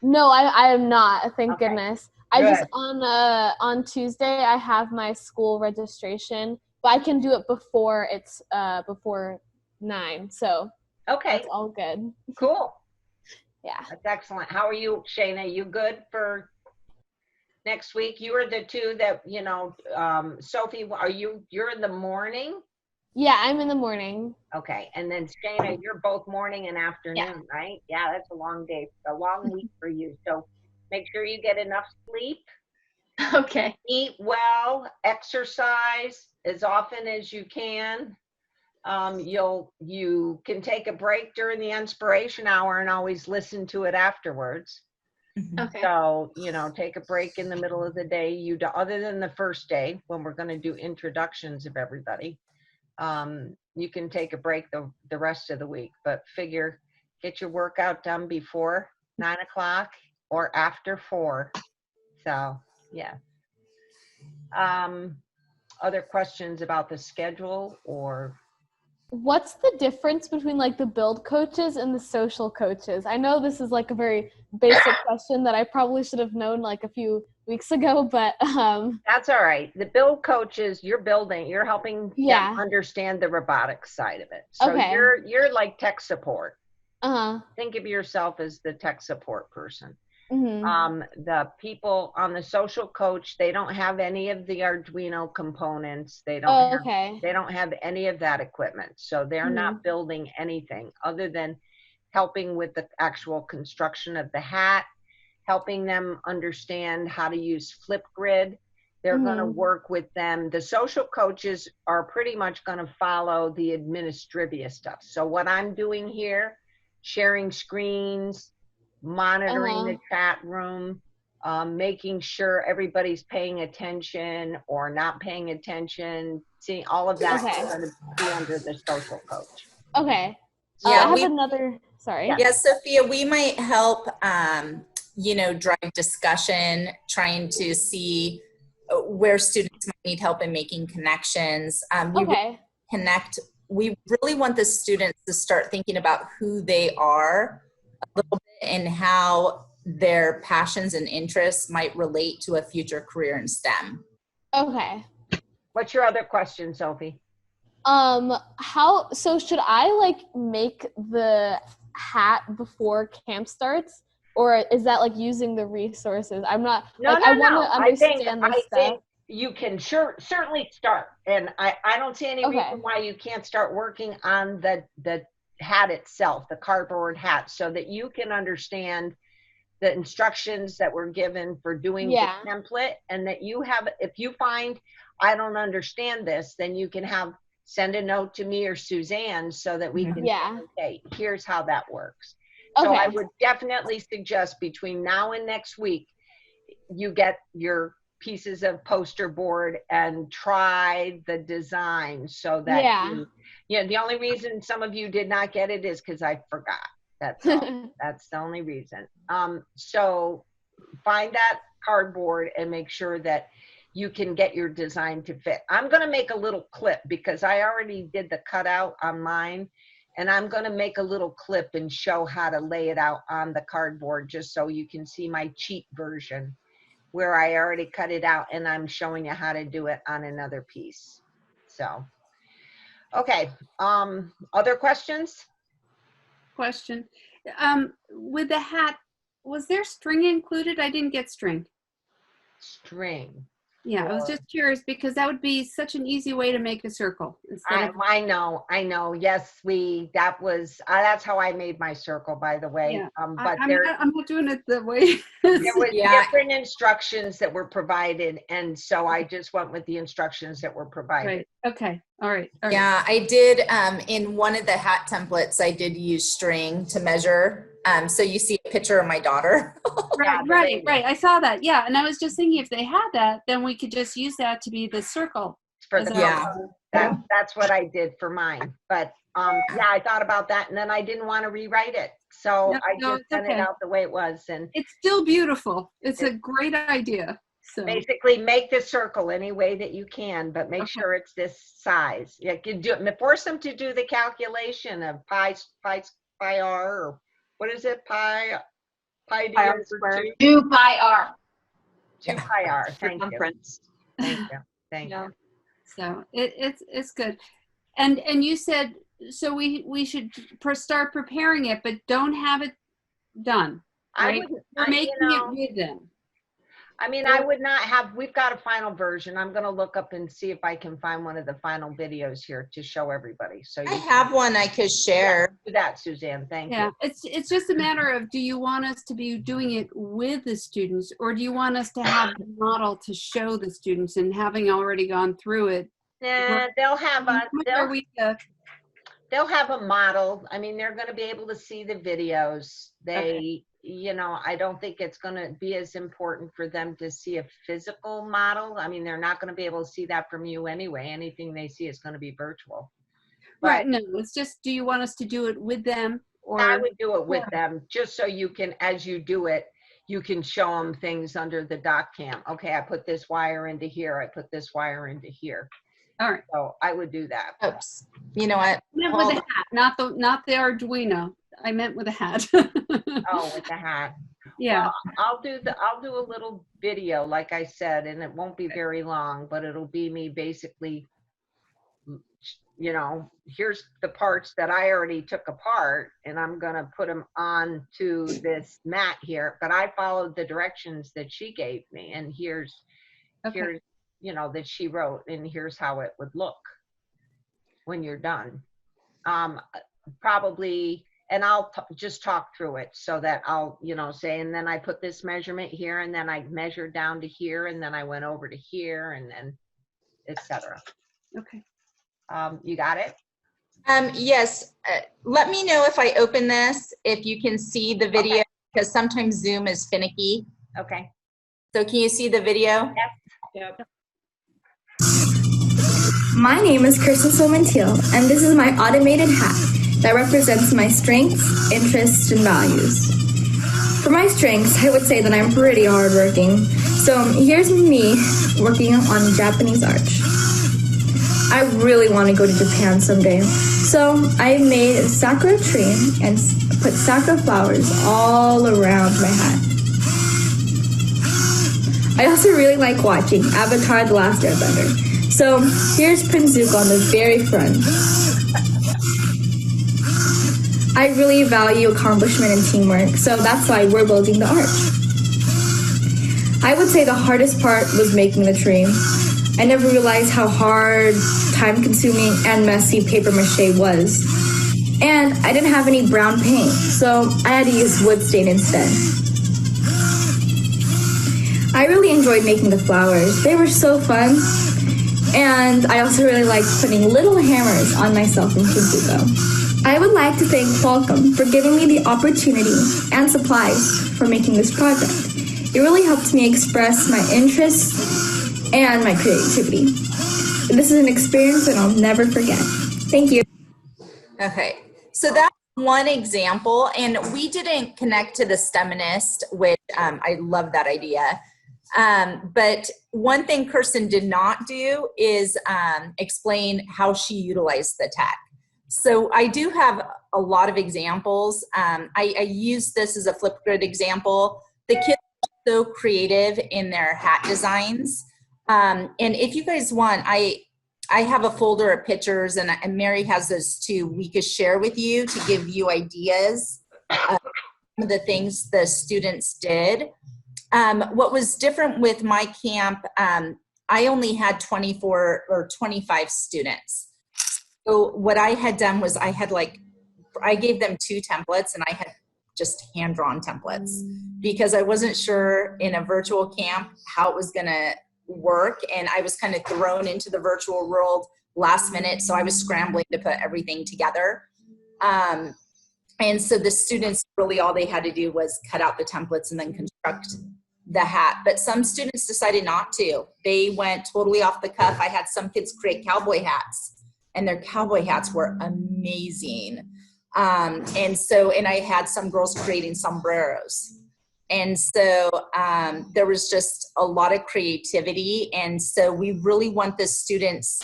No, I am not. Thank Okay. goodness. I just on Tuesday I have my school registration, but I can do it before it's before 9. So that's all good. Cool. Yeah. That's excellent. How are you, Shayna? You good for next week? You were the 2 that, Sophie, you're in the morning? Yeah, I'm in the morning. Okay. And then Shayna, you're both morning and afternoon, right? Yeah, that's a long day, a long week for you. So make sure you get enough sleep. Okay. Eat well, exercise as often as you can. you can take a break during the inspiration hour and always listen to it afterwards. Okay. So, take a break in the middle of the day. Other than the first day when we're going to do introductions of everybody, you can take a break the rest of the week, but get your workout done before 9 o'clock or after 4. So, yeah. Other questions about the schedule or? What's the difference between like the build coaches and the social coaches? I know this is like a very basic question that I probably should have known like a few weeks ago, but that's all right. The build coaches, you're helping them understand the robotics side of it. So you're like tech support. Think of yourself as the tech support person. The people on the social coach, they don't have any of the Arduino components. They don't have any of that equipment. So they're not building anything other than helping with the actual construction of the hat, helping them understand how to use Flipgrid. They're going to work with them. The social coaches are pretty much going to follow the administrivia stuff. So what I'm doing here, sharing screens, monitoring the chat room, making sure everybody's paying attention or not paying attention, seeing all of that is going to be under the social coach. Okay. Yeah, I have another, sorry. Yeah, Sophia, we might help, drive discussion, trying to see where students might need help in making connections. We really want the students to start thinking about who they are a little bit and how their passions and interests might relate to a future career in STEM. Okay. What's your other question, Sophie? So should I like make the hat before camp starts, or is that like using the resources? I'm not, I want to understand this stuff. I think you can certainly start, and I don't see any reason why you can't start working on the hat itself, the cardboard hat, so that you can understand the instructions that were given for doing the template, and that if you find I don't understand this, then you can send a note to me or Suzanne so that we can say, okay, here's how that works. So I would definitely suggest between now and next week, you get your pieces of poster board and try the design so that the only reason some of you did not get it is because I forgot. That's all. That's the only reason. So find that cardboard and make sure that you can get your design to fit. I'm going to make a little clip because I already did the cutout on mine, and I'm going to make a little clip and show how to lay it out on the cardboard just so you can see my cheat version where I already cut it out and I'm showing you how to do it on another piece. So, okay. Other questions? Question. With the hat, was there string included? I didn't get string. String. Yeah, I was just curious because that would be such an easy way to make a circle. I know. Yes, that's how I made my circle, by the way. Yeah. But I'm not doing it the way. There was different instructions that were provided, and so I just went with the instructions that were provided. Right. Okay. All right. Yeah, I did. In one of the hat templates, I did use string to measure. So you see a picture of my daughter. Right. I saw that. Yeah. And I was just thinking if they had that, then we could just use that to be the circle. That's what I did for mine. But I thought about that, and then I didn't want to rewrite it. So I just sent it out the way it was. And it's still beautiful. It's a great idea. So basically make the circle any way that you can, but make sure it's this size. You can force them to do the calculation of pi r, or what is it? Pi d over 2? 2 pi r. 2 pi r. Thank you. Thank you. So it's good. And you said, so we should start preparing it, but don't have it done, right? We're making it with them. I mean, I would not have, we've got a final version. I'm going to look up and see if I can find one of the final videos here to show everybody. So I have one I could share. Do that, Suzanne. Thank you. Yeah, it's just a matter of, do you want us to be doing it with the students, or do you want us to have the model to show the students, and having already gone through it? They'll have they'll have a model. I mean, they're going to be able to see the videos. They, you know, I don't think it's going to be as important for them to see a physical model. I mean, they're not going to be able to see that from you anyway. Anything they see is going to be virtual. But Right, no, it's just, do you want us to do it with them? Or I would do it with them, just so you can, as you do it, you can show them things under the doc cam. Okay, I put this wire into here. I put this wire into here. all right. So I would do that. Oops. You know what? I meant with a hat, not the Arduino. I meant with a hat. Oh, with the hat. Yeah. Well, I'll do a little video, like I said, and it won't be very long, but it'll be me basically, you know, here's the parts that I already took apart, and I'm gonna put them onto this mat here. But I followed the directions that she gave me, and here's, you know, that she wrote, and here's how it would look when you're done. Probably, and I'll just talk through it so that I'll, you know, say, and then I put this measurement here, and then I measured down to here, and then I went over to here, and then etc. Okay. You got it? Yes. Let me know if I open this, if you can see the video, because sometimes Zoom is finicky. Okay. So can you see the video? Yes. Yep. My name is Kirsten Somantil, and this is my automated hat that represents my strengths, interests, and values. For my strengths, I would say that I'm pretty hardworking. So here's me working on Japanese arch. I really want to go to Japan someday. So I made a sakura tree and put sakura flowers all around my hat. I also really like watching Avatar: The Last Airbender. So here's Prince Zuko on the very front. I really value accomplishment and teamwork, so that's why we're building the arch. I would say the hardest part was making the tree. I never realized how hard, time-consuming, and messy paper mache was. And I didn't have any brown paint, so I had to use wood stain instead. I really enjoyed making the flowers. They were so fun. And I also really liked putting little hammers on myself and Kizuko. I would like to thank Qualcomm for giving me the opportunity and supplies for making this project. It really helped me express my interests and my creativity. This is an experience that I'll never forget. Thank you. Okay, so that's one example, and we didn't connect to the STEMinist, which I love that idea. But one thing Kirsten did not do is explain how she utilized the tech. So I do have a lot of examples. I use this as a Flipgrid example. The kids are so creative in their hat designs. And if you guys want, I have a folder of pictures, and Mary has those too. We could share with you to give you ideas of some of the things the students did. What was different with my camp, I only had 24 or 25 students. So what I had done was I gave them 2 templates, and I had just hand-drawn templates because I wasn't sure in a virtual camp how it was going to work, and I was kind of thrown into the virtual world last minute, so I was scrambling to put everything together. And so the students, really all they had to do was cut out the templates and then construct the hat. But some students decided not to. They went totally off the cuff. I had some kids create cowboy hats, and their cowboy hats were amazing. And I had some girls creating sombreros. And so there was just a lot of creativity. And so we really want the students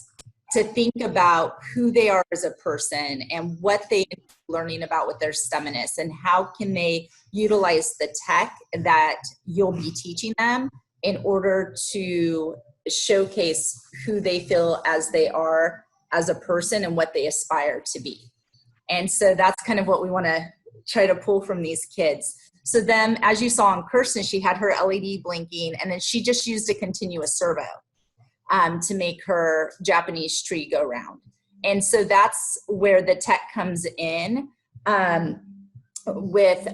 to think about who they are as a person and what they are learning about with their STEMiness, and how can they utilize the tech that you'll be teaching them in order to showcase who they feel as they are as a person and what they aspire to be. And so that's kind of what we want to try to pull from these kids. So then, as you saw on Kirsten, she had her LED blinking, and then she just used a continuous servo to make her Japanese tree go round. And so that's where the tech comes in with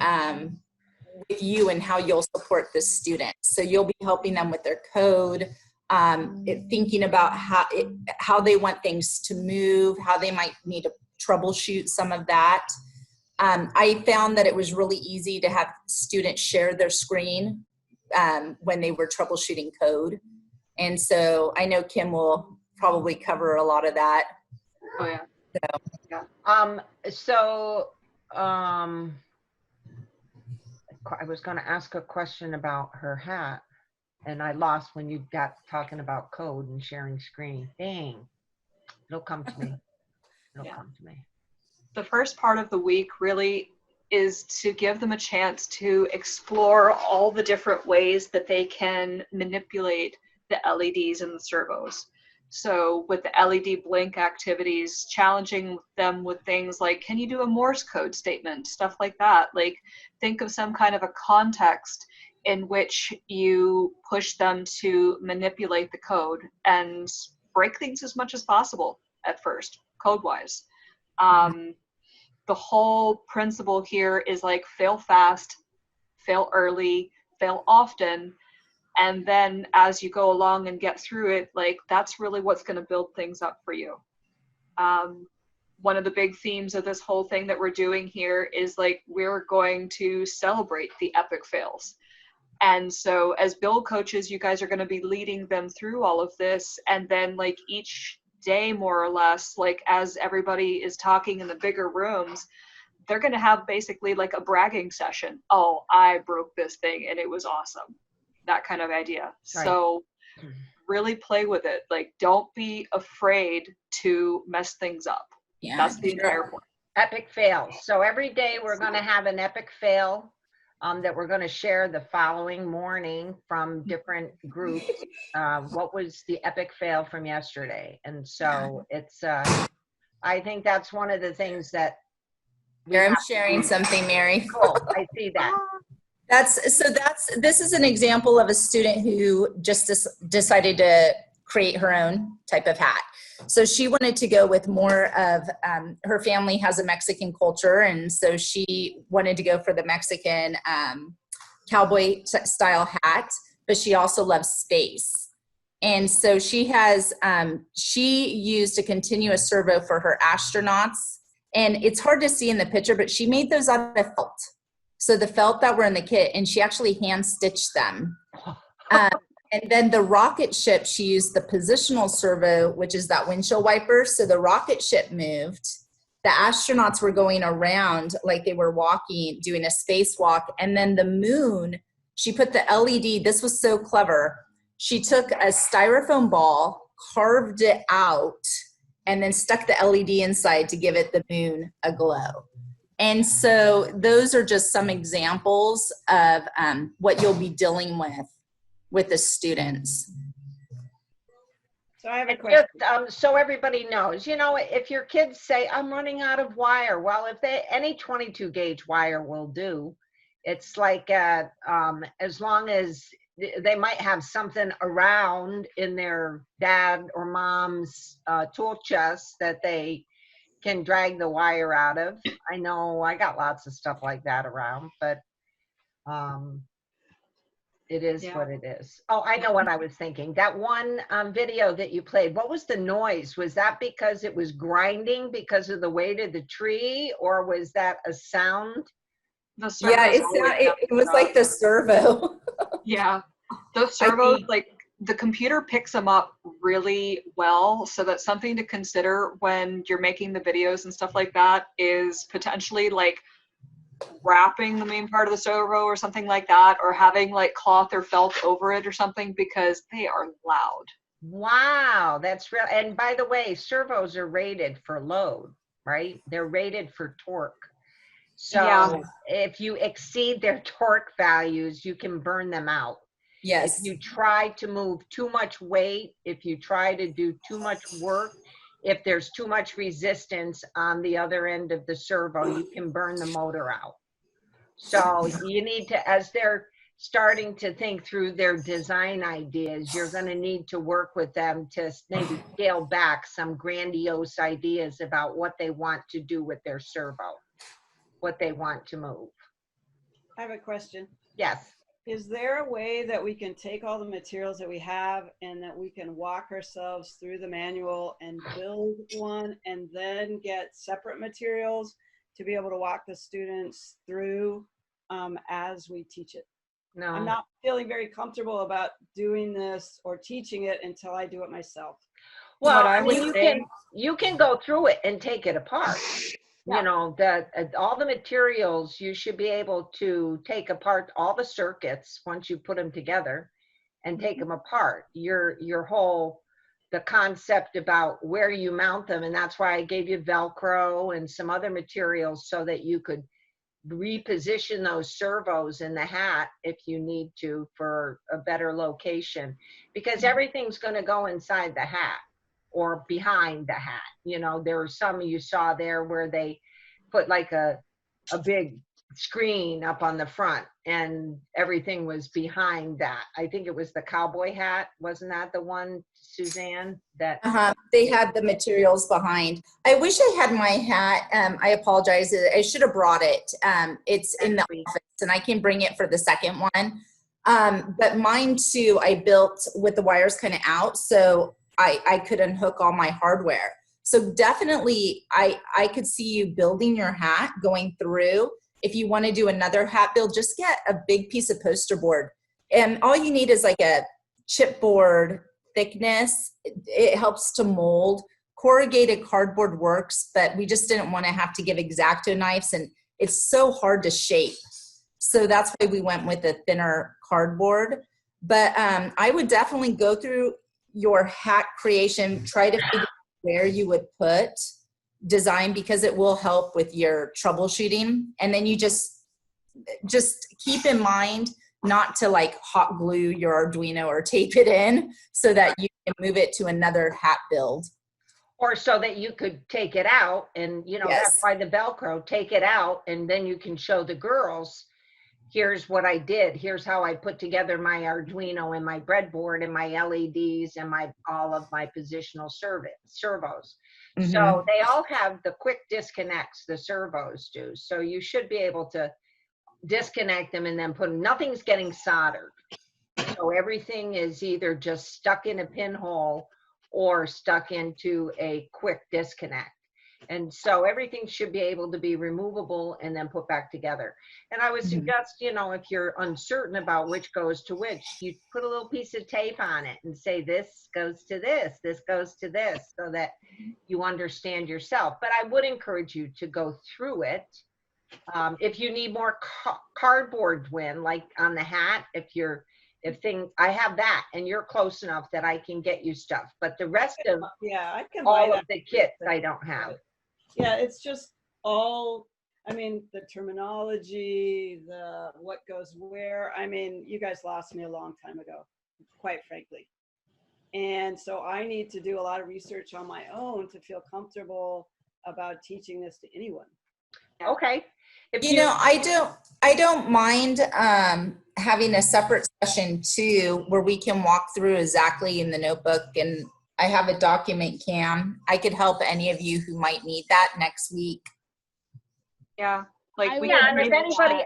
you and how you'll support the students. So you'll be helping them with their code, thinking about how they want things to move, how they might need to troubleshoot some of that. I found that it was really easy to have students share their screen when they were troubleshooting code. And so I know Kim will probably cover a lot of that. Oh yeah. I was going to ask a question about her hat, and I lost when you got talking about code and sharing screen. Dang. It'll come to me. It'll come to me. The first part of the week really is to give them a chance to explore all the different ways that they can manipulate the LEDs and the servos. So with the LED blink activities, challenging them with things like, can you do a Morse code statement, stuff like that. Like, think of some kind of a context in which you push them to manipulate the code and break things as much as possible at first, code-wise. The whole principle here is like, fail fast, fail early, fail often, and then as you go along and get through it, like, that's really what's going to build things up for you. One of the big themes of this whole thing that we're doing here is like, we're going to celebrate the epic fails. And so as build coaches, you guys are going to be leading them through all of this, and then like each day, more or less, like as everybody is talking in the bigger rooms, they're going to have basically like a bragging session. Oh, I broke this thing and it was awesome. That kind of idea. Right. So really play with it. Like, don't be afraid to mess things up. Yeah, that's the entire point. Epic fails. So every day we're going to have an epic fail that we're going to share the following morning from different groups. What was the epic fail from yesterday? And so it's, I think that's one of the things that. I'm sharing something, Mary. Cool, I see that. This is an example of a student who just decided to create her own type of hat. So she wanted to go with more of, her family has a Mexican culture, and so she wanted to go for the Mexican cowboy style hat, but she also loves space. And so she used a continuous servo for her astronauts, and it's hard to see in the picture, but she made those out of felt. So the felt that were in the kit, and she actually hand stitched them. And then the rocket ship, she used the positional servo, which is that windshield wiper. So the rocket ship moved. The astronauts were going around like they were walking, doing a spacewalk. And then the moon, she put the LED, this was so clever. She took a styrofoam ball, carved it out, and then stuck the LED inside to give it the moon a glow. And so those are just some examples of what you'll be dealing with the students. So I have a question. So everybody knows, you know, if your kids say, I'm running out of wire, well, if any 22 gauge wire will do. It's like, as long as they might have something around in their dad or mom's tool chest that they can drag the wire out of. I know I got lots of stuff like that around, but it is what it is. Oh, I know what I was thinking. That one video that you played, what was the noise? Was that because it was grinding because of the weight of the tree, or was that a sound? Yeah, it was like the servo. Yeah, those servos, like the computer picks them up really well. So that's something to consider when you're making the videos and stuff like that, is potentially like wrapping the main part of the servo or something like that, or having like cloth or felt over it or something, because they are loud. Wow, that's real. And by the way, servos are rated for load, right? They're rated for torque. So if you exceed their torque values, you can burn them out. Yes. If you try to move too much weight, if you try to do too much work, if there's too much resistance on the other end of the servo, you can burn the motor out. So you need to, as they're starting to think through their design ideas, you're going to need to work with them to maybe scale back some grandiose ideas about what they want to do with their servo, what they want to move. I have a question. Yes. Is there a way that we can take all the materials that we have and that we can walk ourselves through the manual and build one and then get separate materials to be able to walk the students through as we teach it? No. I'm not feeling very comfortable about doing this or teaching it until I do it myself. Well, What I I would mean, say- you can go through it and take it apart. Yeah. You know, all the materials, you should be able to take apart all the circuits once you put them together and take them apart. Your whole, the concept about where you mount them, and that's why I gave you Velcro and some other materials so that you could reposition those servos in the hat if you need to for a better location, because everything's going to go inside the hat or behind the hat. You know, there were some you saw there where they put like a big screen up on the front and everything was behind that. I think it was the cowboy hat. Wasn't that the one, Suzanne? That They had the materials behind. I wish I had my hat. I apologize. I should have brought it. It's in the office and I can bring it for the second one. But mine too, I built with the wires kind of out so I could unhook all my hardware. So definitely I could see you building your hat, going through. If you want to do another hat build, just get a big piece of poster board. And all you need is like a chipboard thickness. It helps to mold. Corrugated cardboard works, but we just didn't want to have to give X-Acto knives, and it's so hard to shape. So that's why we went with a thinner cardboard. But I would definitely go through your hat creation, try to figure out where you would put design, because it will help with your troubleshooting. And then you just keep in mind not to like hot glue your Arduino or tape it in so that you can move it to another hat build. or so that you could take it out and, you know, that's why the Velcro, take it out and then you can show the girls, here's what I did. Here's how I put together my Arduino and my breadboard and my LEDs and all of my positional servos. Mm-hmm. So they all have the quick disconnects, the servos do. So you should be able to disconnect them and then put them. Nothing's getting soldered. So everything is either just stuck in a pinhole or stuck into a quick disconnect. And so everything should be able to be removable and then put back together. And I would suggest, you know, if you're uncertain about which goes to which, you put a little piece of tape on it and say, this goes to this goes to this, so that you understand yourself. But I would encourage you to go through it. If you need more cardboard, like on the hat, I have that and you're close enough that I can get you stuff. But the rest of I can all buy of the kits I don't have. Yeah, it's just all, I mean, the terminology, the what goes where. I mean, you guys lost me a long time ago, quite frankly. And so I need to do a lot of research on my own to feel comfortable about teaching this to anyone. Okay. You know, I don't mind having a separate session too, where we can walk through exactly in the notebook, and I have a document cam. I could help any of you who might need that next week. Yeah. Like If anybody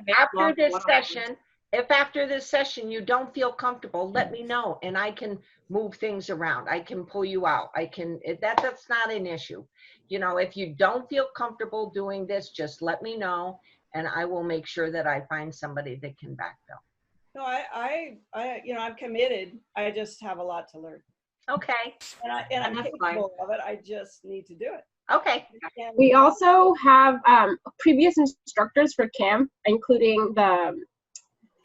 after this session you don't feel comfortable, let me know and I can move things around. I can pull you out. That's not an issue. You know, if you don't feel comfortable doing this, just let me know and I will make sure that I find somebody that can backfill. No, I'm committed. I just have a lot to learn. Okay. And I'm capable of it. I just need to do it. Okay. We also have previous instructors for camp, including the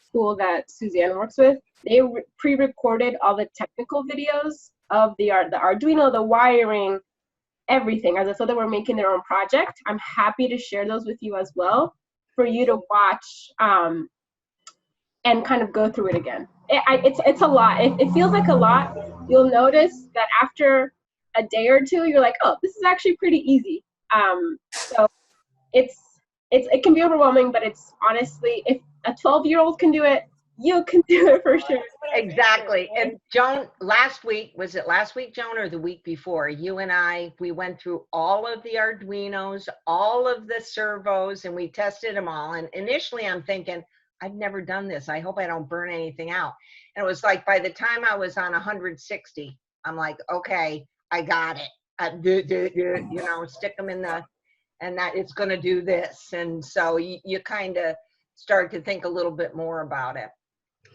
school that Suzanne works with. They pre-recorded all the technical videos of the Arduino, the wiring, everything. As I said, they were making their own project. I'm happy to share those with you as well for you to watch and kind of go through it again. It's a lot. It feels like a lot. You'll notice that after a day or two, you're like, oh, this is actually pretty easy. So it can be overwhelming, but it's honestly, if a 12-year-old can do it, you can do it for sure. Exactly. And Joan, was it last week, Joan, or the week before? You and we went through all of the Arduinos, all of the servos, and we tested them all. And initially I'm thinking, I've never done this. I hope I don't burn anything out. And it was like by the time I was on 160, I'm like, okay, I got it. You know, stick them in the, and that it's going to do this. And so you kind of start to think a little bit more about it.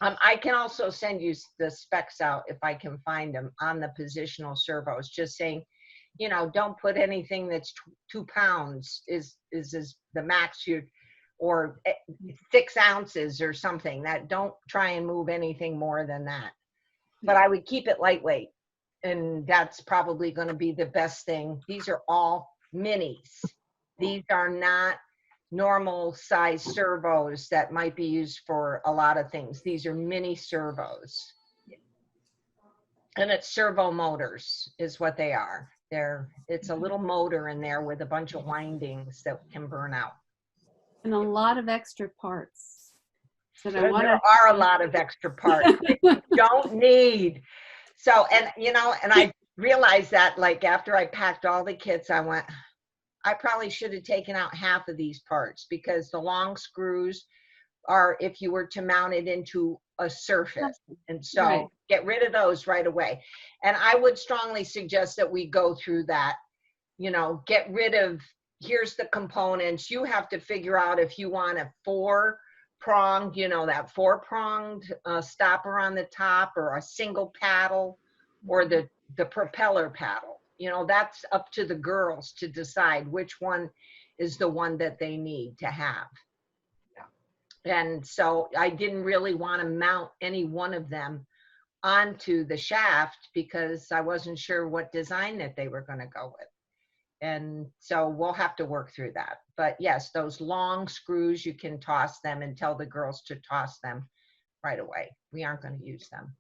I can also send you the specs out if I can find them on the positional servos, just saying, you know, don't put anything that's 2 pounds is the max you, or 6 ounces or something. That don't try and move anything more than that. But I would keep it lightweight, and that's probably going to be the best thing. These are all minis. These are not normal size servos that might be used for a lot of things. These are mini servos. And it's servo motors is what they are. It's a little motor in there with a bunch of windings that can burn out. And a lot of extra parts. So There are a lot of extra parts that you don't need. So, and you know, and I realized that like after I packed all the kits, I went, I probably should have taken out half of these parts, because the long screws are if you were to mount it into a surface. And so get rid of those right away. And I would strongly suggest that we go through that, you know, get rid of, here's the components. You have to figure out if you want a 4-pronged, you know, that 4-pronged stopper on the top, or a single paddle, or the propeller paddle. You know, that's up to the girls to decide which one is the one that they need to have. And so I didn't really want to mount any one of them onto the shaft, because I wasn't sure what design that they were going to go with. And so we'll have to work through that. But yes, those long screws, you can toss them and tell the girls to toss them right away. We aren't going to use them.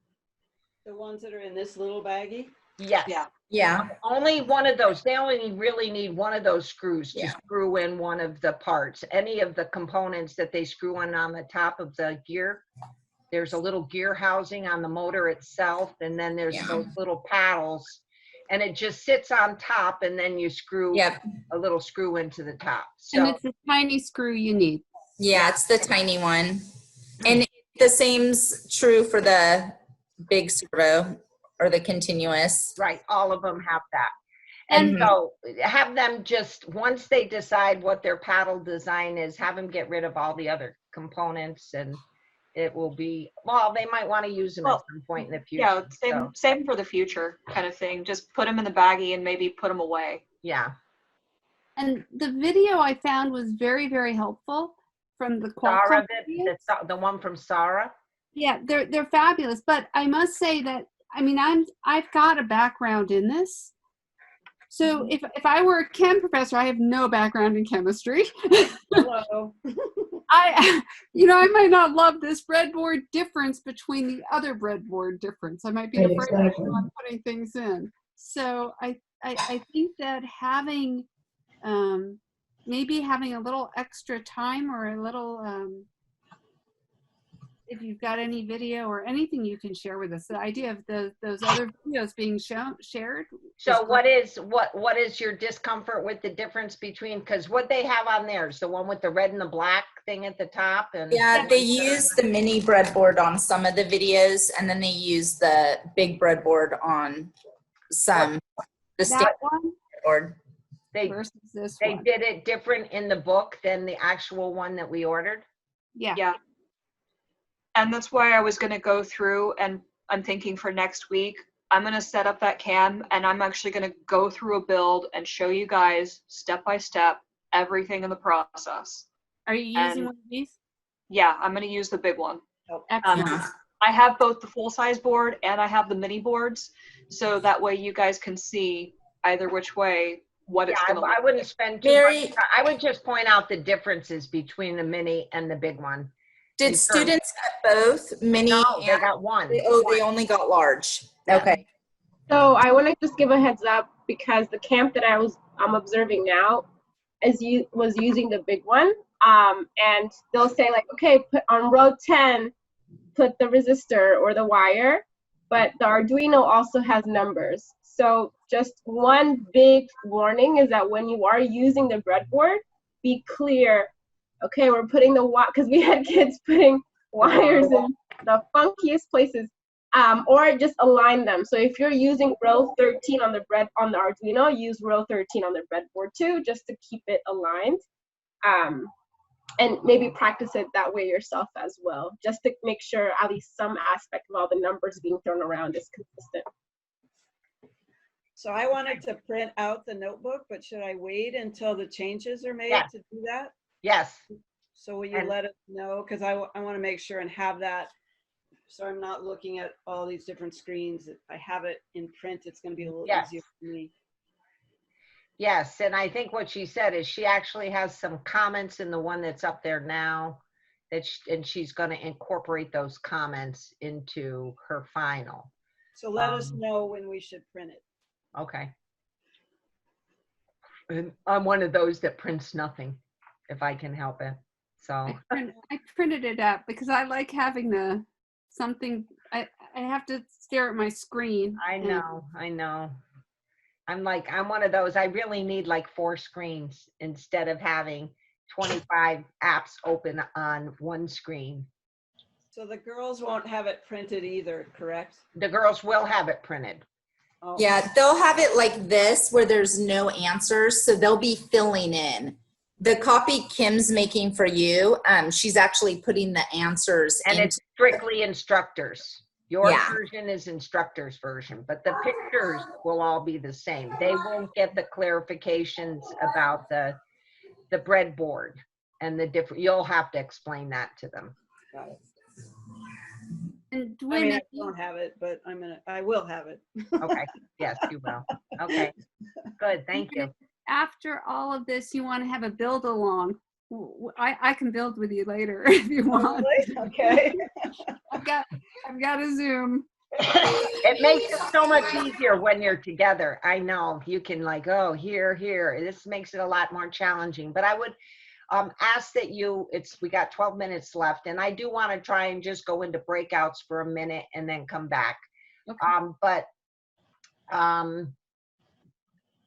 The ones that are in this little baggie? Yes. Yeah. Only one of those. They only really need one of those screws to screw in one of the parts. Any of the components that they screw in on the top of the gear, there's a little gear housing on the motor itself, and then there's those little paddles, and it just sits on top, and then you screw a little screw into the top. So, and it's a tiny screw you need. Yeah, it's the tiny one. And the same's true for the big servo or the continuous. Right, all of them have that. And so have them just, once they decide what their paddle design is, have them get rid of all the other components, and it will be, well, they might want to use them at some point in the future. Yeah, same for the future kind of thing. Just put them in the baggie and maybe put them away. Yeah. And the video I found was very, very helpful from the Sarah, the one from Sarah. Yeah, they're fabulous. But I must say that, I mean, I've got a background in this. So if I were a chem professor, I have no background in chemistry. Hello. I might not love this breadboard difference between the other breadboard difference. I might be afraid of putting things in. So I think that having maybe having a little extra time, or a little if you've got any video or anything you can share with us, the idea of those other videos being shared. So what is your discomfort with the difference between, because what they have on there is the one with the red and the black thing at the top? And yeah, they use the mini breadboard on some of the videos, and then they use the big breadboard on some. The that one? Breadboard. They one. did it different in the book than the actual one that we ordered? Yeah. And that's why I was going to go through, and I'm thinking for next week, I'm going to set up that cam, and I'm actually going to go through a build and show you guys step by step everything in the process. Are you using one of these? Yeah, I'm going to use the big one. Excellent. I have both the full size board and I have the mini boards, so that way you guys can see either which way what it's going to look. I wouldn't spend too much time. I would just point out the differences between the mini and the big one. Did students get both mini? No, they got one. They only got large. Okay. So I want to just give a heads up, because the camp that I'm observing now was using the big one, and they'll say like, okay, put on row 10, put the resistor or the wire, but the Arduino also has numbers. So just one big warning is that when you are using the breadboard, be clear okay, we're putting the because we had kids putting wires in the funkiest places, or just align them. So if you're using row 13 on the Arduino, use row 13 on the breadboard too, just to keep it aligned. And maybe practice it that way yourself as well, just to make sure at least some aspect of all the numbers being thrown around is consistent. So I wanted to print out the notebook, but should I wait until the changes are made to do that? Yes. So will you let us know? Because I want to make sure and have that, so I'm not looking at all these different screens. If I have it in print, it's going to be a little easier for me. Yes, and I think what she said is she actually has some comments in the one that's up there now, and she's going to incorporate those comments into her final. So let us know when we should print it. Okay. And I'm one of those that prints nothing, if I can help it. So I printed it up because I like having something. I have to stare at my screen. I know. I'm one of those, I really need like 4 screens instead of having 25 apps open on one screen. So the girls won't have it printed either, correct? The girls will have it printed. Oh. Yeah, they'll have it like this where there's no answers. So they'll be filling in. The copy Kim's making for you, she's actually putting the answers. And it's strictly instructors. Your version is instructor's version, but the pictures will all be the same. They won't get the clarifications about the breadboard and the different, you'll have to explain that to them. Got it. And I mean, I don't have it, but I will have it. Okay, yes, you will. Okay, good, thank you. After all of this, you want to have a build along. I can build with you later if you want. Okay. I've got a Zoom. It makes it so much easier when you're together. I know you can like, oh, here. This makes it a lot more challenging. But I would ask that we got 12 minutes left, and I do want to try and just go into breakouts for a minute and then come back. Okay.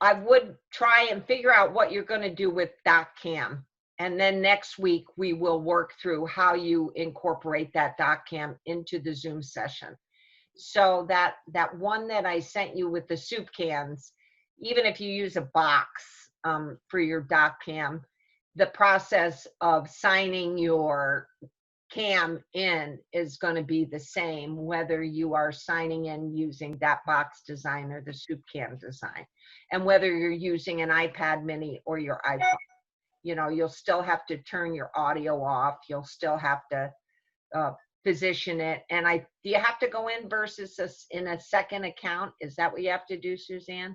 I would try and figure out what you're going to do with DocCam. And then next week, we will work through how you incorporate that DocCam into the Zoom session. So that one that I sent you with the soup cans, even if you use a box for your DocCam, the process of signing your cam in is going to be the same, whether you are signing in using that box design or the soup can design, and whether you're using an iPad mini or your iPhone. You know, you'll still have to turn your audio off. You'll still have to position it. And do you have to go in versus in a second account? Is that what you have to do, Suzanne?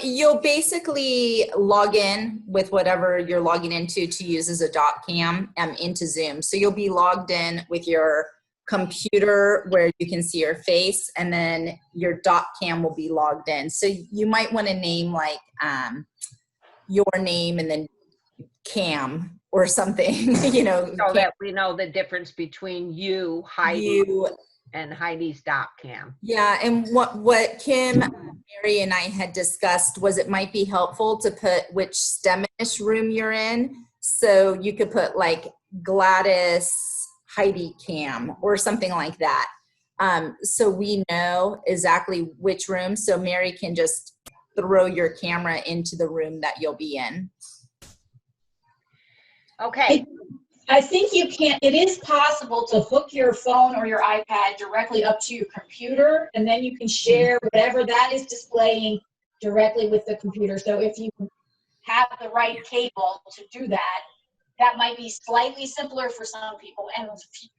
You'll basically log in with whatever you're logging into to use as a DocCam into Zoom. So you'll be logged in with your computer where you can see your face, and then your DocCam will be logged in. So you might want to name like your name and then Cam or something, you know. So that we know the difference between you, Heidi, and Heidi's DocCam. Yeah, and what Kim, Mary, and I had discussed was it might be helpful to put which STEMish room you're in. So you could put like Gladys Heidi Cam or something like that. So we know exactly which room. So Mary can just throw your camera into the room that you'll be in. Okay. I think it is possible to hook your phone or your iPad directly up to your computer, and then you can share whatever that is displaying directly with the computer. So if you have the right cable to do that, that might be slightly simpler for some people and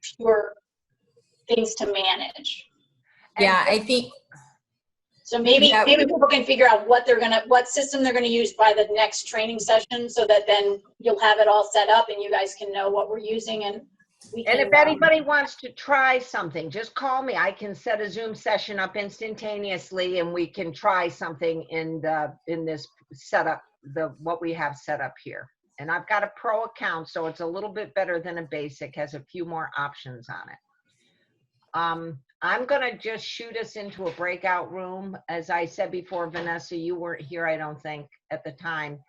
fewer things to manage. Yeah, I think. So maybe people can figure out what system they're gonna use by the next training session, so that then you'll have it all set up and you guys can know what we're using, and we can. And if anybody wants to try something, just call me. I can set a Zoom session up instantaneously, and we can try something in this setup, what we have set up here. And I've got a pro account, so it's a little bit better than a basic, has a few more options on it. I'm gonna just shoot us into a breakout room. As I said before, Vanessa, you weren't here, I don't think, at the time.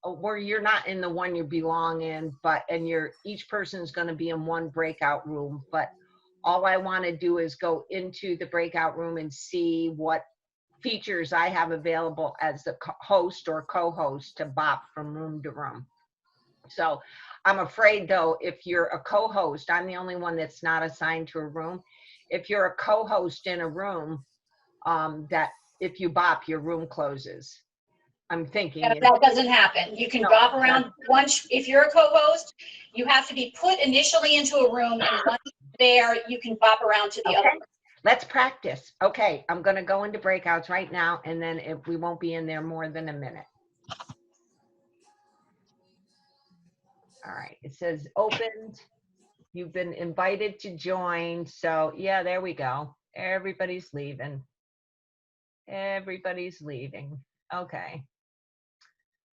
where you're not in the one you belong in, and each person is going to be in one breakout room, but all I want to do is go into the breakout room and see what features I have available as the host or co-host to bop from room to room. So I'm afraid though, if you're a co-host, I'm the only one that's not assigned to a room. If you're a co-host in a room, that if you bop, your room closes. I'm thinking. Yeah, that doesn't happen. You can bop around once. If you're a co-host, you have to be put initially into a room, and once there, you can bop around to the other room. Let's practice. Okay, I'm going to go into breakouts right now, and then we won't be in there more than a minute. All right, it says opened. You've been invited to join. So yeah, there we go. Everybody's leaving. Everybody's leaving. Okay.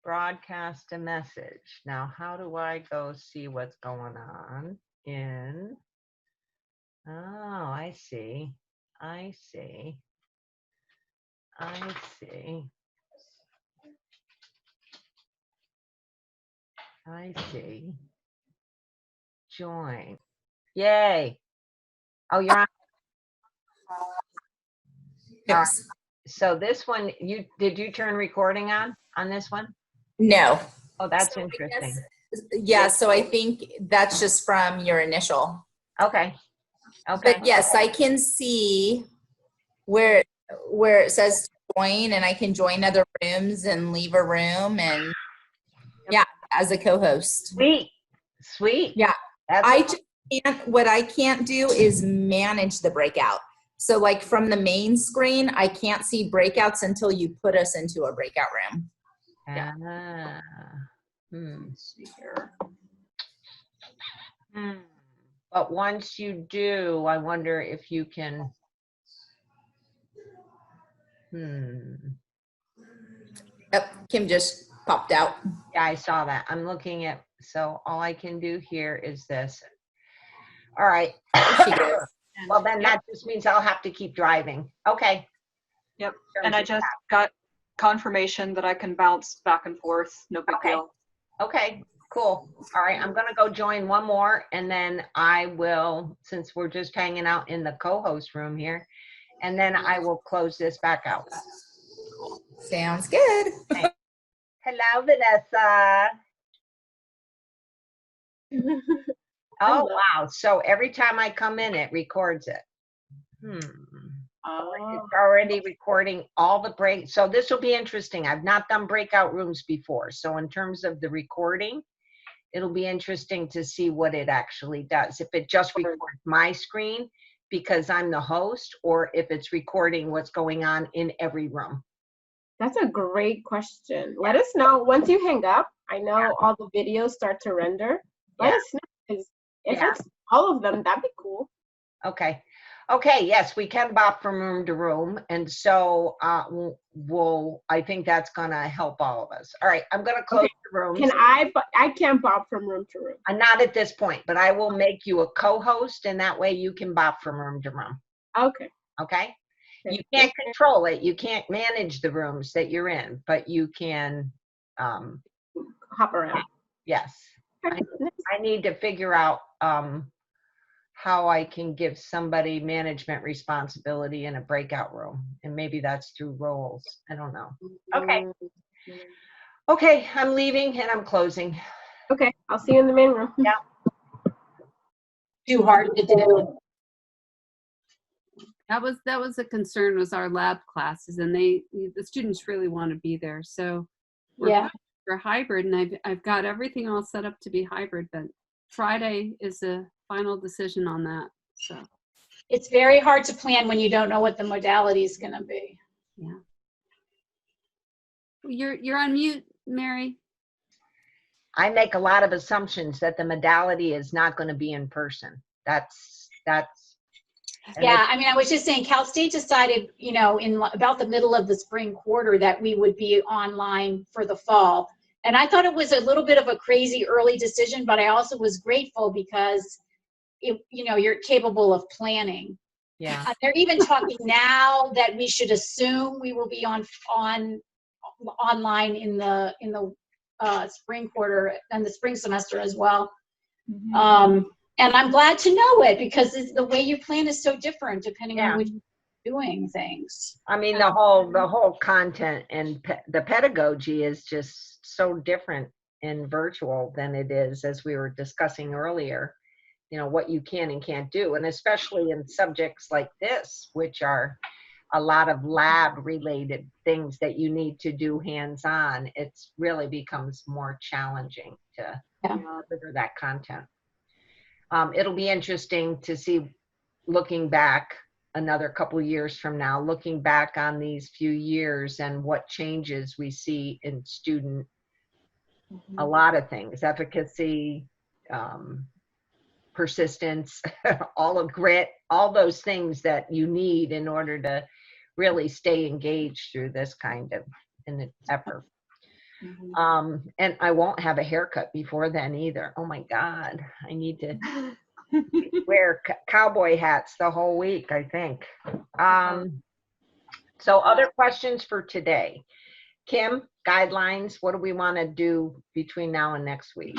Broadcast a message. Now, how do I go see what's going on in? Oh, I see. I see. I see. I see. Join. Yay. Oh, you're on. All right. So this one, did you turn recording on this one? No. Oh, that's interesting. Yeah, so I think that's just from your initial. Okay. Okay. But yes, I can see where it says join, and I can join other rooms and leave a room, and yeah, as a co-host. Sweet. Sweet. Yeah. What I can't do is manage the breakout. So like from the main screen, I can't see breakouts until you put us into a breakout room. Yeah. Let's see here. But once you do, I wonder if you can. Yep, Kim just popped out. Yeah, I saw that. I'm looking at, so all I can do here is this. All right. Well, then that just means I'll have to keep driving. Okay. Yep. And I just got confirmation that I can bounce back and forth. No big deal. Okay, cool. All right, I'm going to go join one more, and then I will, since we're just hanging out in the co-host room here, and then I will close this back out. Sounds good. Hello, Vanessa. Oh, wow. So every time I come in, it records it. It's already recording all the breaks. So this will be interesting. I've not done breakout rooms before. So in terms of the recording, it'll be interesting to see what it actually does. If it just records my screen because I'm the host, or if it's recording what's going on in every room. That's a great question. Let us know once you hang up. I know all the videos start to render. Let us know, because if it's all of them, that'd be cool. Okay. Okay, yes, we can bop from room to room. And so I think that's going to help all of us. All right, I'm going to close the room. I can't bop from room to room. Not at this point, but I will make you a co-host, and that way you can bop from room to room. Okay. Okay? You can't control it. You can't manage the rooms that you're in, but you can hop around. Yes. I need to figure out how I can give somebody management responsibility in a breakout room. And maybe that's through roles. I don't know. Okay. Okay, I'm leaving and I'm closing. Okay, I'll see you in the main room. Yeah. Too hard to do. That was a concern, was our lab classes, and the students really want to be there. So we're hybrid, and I've got everything all set up to be hybrid, but Friday is the final decision on that. So it's very hard to plan when you don't know what the modality is going to be. Yeah. You're on mute, Mary. I make a lot of assumptions that the modality is not going to be in person. That's. Yeah, I mean, I was just saying, Cal State decided, in about the middle of the spring quarter that we would be online for the fall. And I thought it was a little bit of a crazy early decision, but I also was grateful because, you're capable of planning. Yeah. They're even talking now that we should assume we will be on online in the spring quarter and the spring semester as well. And I'm glad to know it, because the way you plan is so different depending on which doing things. I mean, the whole content and the pedagogy is just so different in virtual than it is, as we were discussing earlier, you know, what you can and can't do. And especially in subjects like this, which are a lot of lab related things that you need to do hands-on, it's really becomes more challenging to deliver that content. It'll be interesting to see, looking back another couple years from now, looking back on these few years and what changes we see in student, a lot of things, efficacy, persistence, all of grit, all those things that you need in order to really stay engaged through this kind of an effort. And I won't have a haircut before then either. Oh my God, I need to wear cowboy hats the whole week, I think. So other questions for today. Kim, guidelines, what do we want to do between now and next week?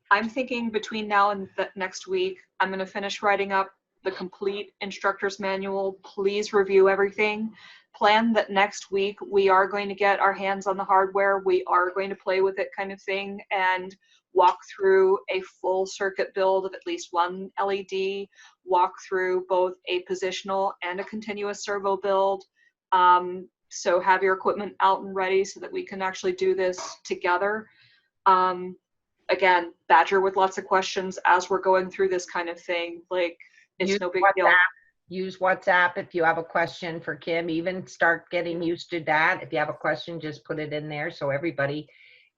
I'm thinking between now and next week, I'm going to finish writing up the complete instructor's manual. Please review everything. Plan that next week we are going to get our hands on the hardware. We are going to play with it, kind of thing, and walk through a full circuit build of at least one LED, walk through both a positional and a continuous servo build. So have your equipment out and ready so that we can actually do this together. Again, badger with lots of questions as we're going through this kind of thing. Like, it's no big deal. Use WhatsApp if you have a question for Kim. Even start getting used to that. If you have a question, just put it in there so everybody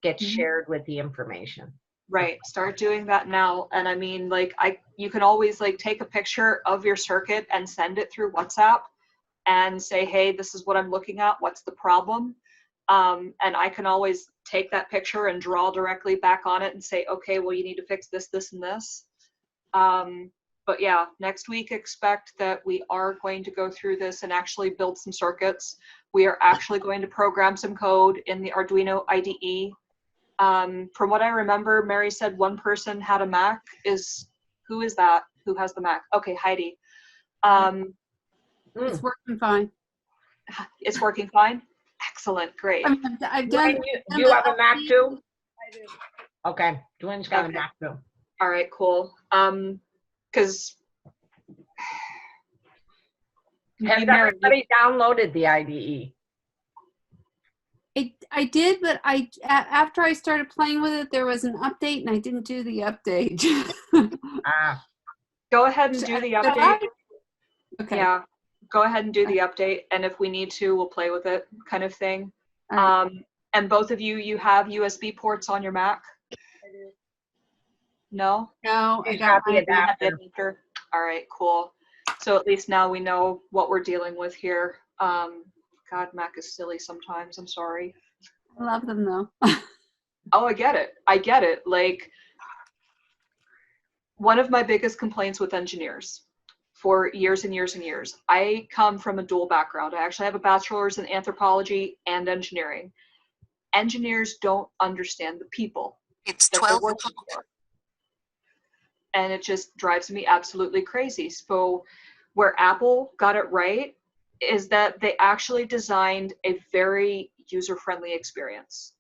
gets shared with the information. Right. Start doing that now. And I mean, like, you can always like take a picture of your circuit and send it through WhatsApp and say, hey, this is what I'm looking at. What's the problem? And I can always take that picture and draw directly back on it and say, okay, well, you need to fix this, this, and this. But yeah, next week, expect that we are going to go through this and actually build some circuits. We are actually going to program some code in the Arduino IDE. From what I remember, Mary said one person had a Mac. Who is that? Who has the Mac? Okay, Heidi. It's working fine. It's working fine? Excellent, great. I've done. Do you have a Mac too? I do. Okay, Dwayne's got a Mac too. All right, cool. Because has everybody downloaded the IDE? I did, but after I started playing with it, there was an update, and I didn't do the update. Go ahead and do the update. Okay. Yeah, go ahead and do the update, and if we need to, we'll play with it, kind of thing. And both of you have USB ports on your Mac? I do. No? No, I got the adapter. All right, cool. So at least now we know what we're dealing with here. God, Mac is silly sometimes. I'm sorry. I love them though. Oh, I get it. I get it. Like, one of my biggest complaints with engineers for years and years and years, I come from a dual background. I actually have a bachelor's in anthropology and engineering. Engineers don't understand the people. It's 12 o'clock. And it just drives me absolutely crazy. So where Apple got it right is that they actually designed a very user-friendly experience,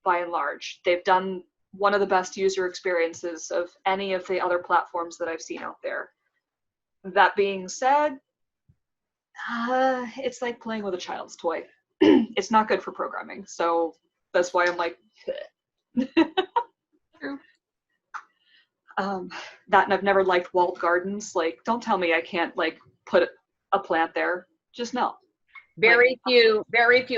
by and large. They've done one of the best user experiences of any of the other platforms that I've seen out there. That being said, it's like playing with a child's toy. It's not good for programming, so that's why I'm like, True. That, and I've never liked walled gardens. Like, don't tell me I can't like put a plant there. Just no. Very few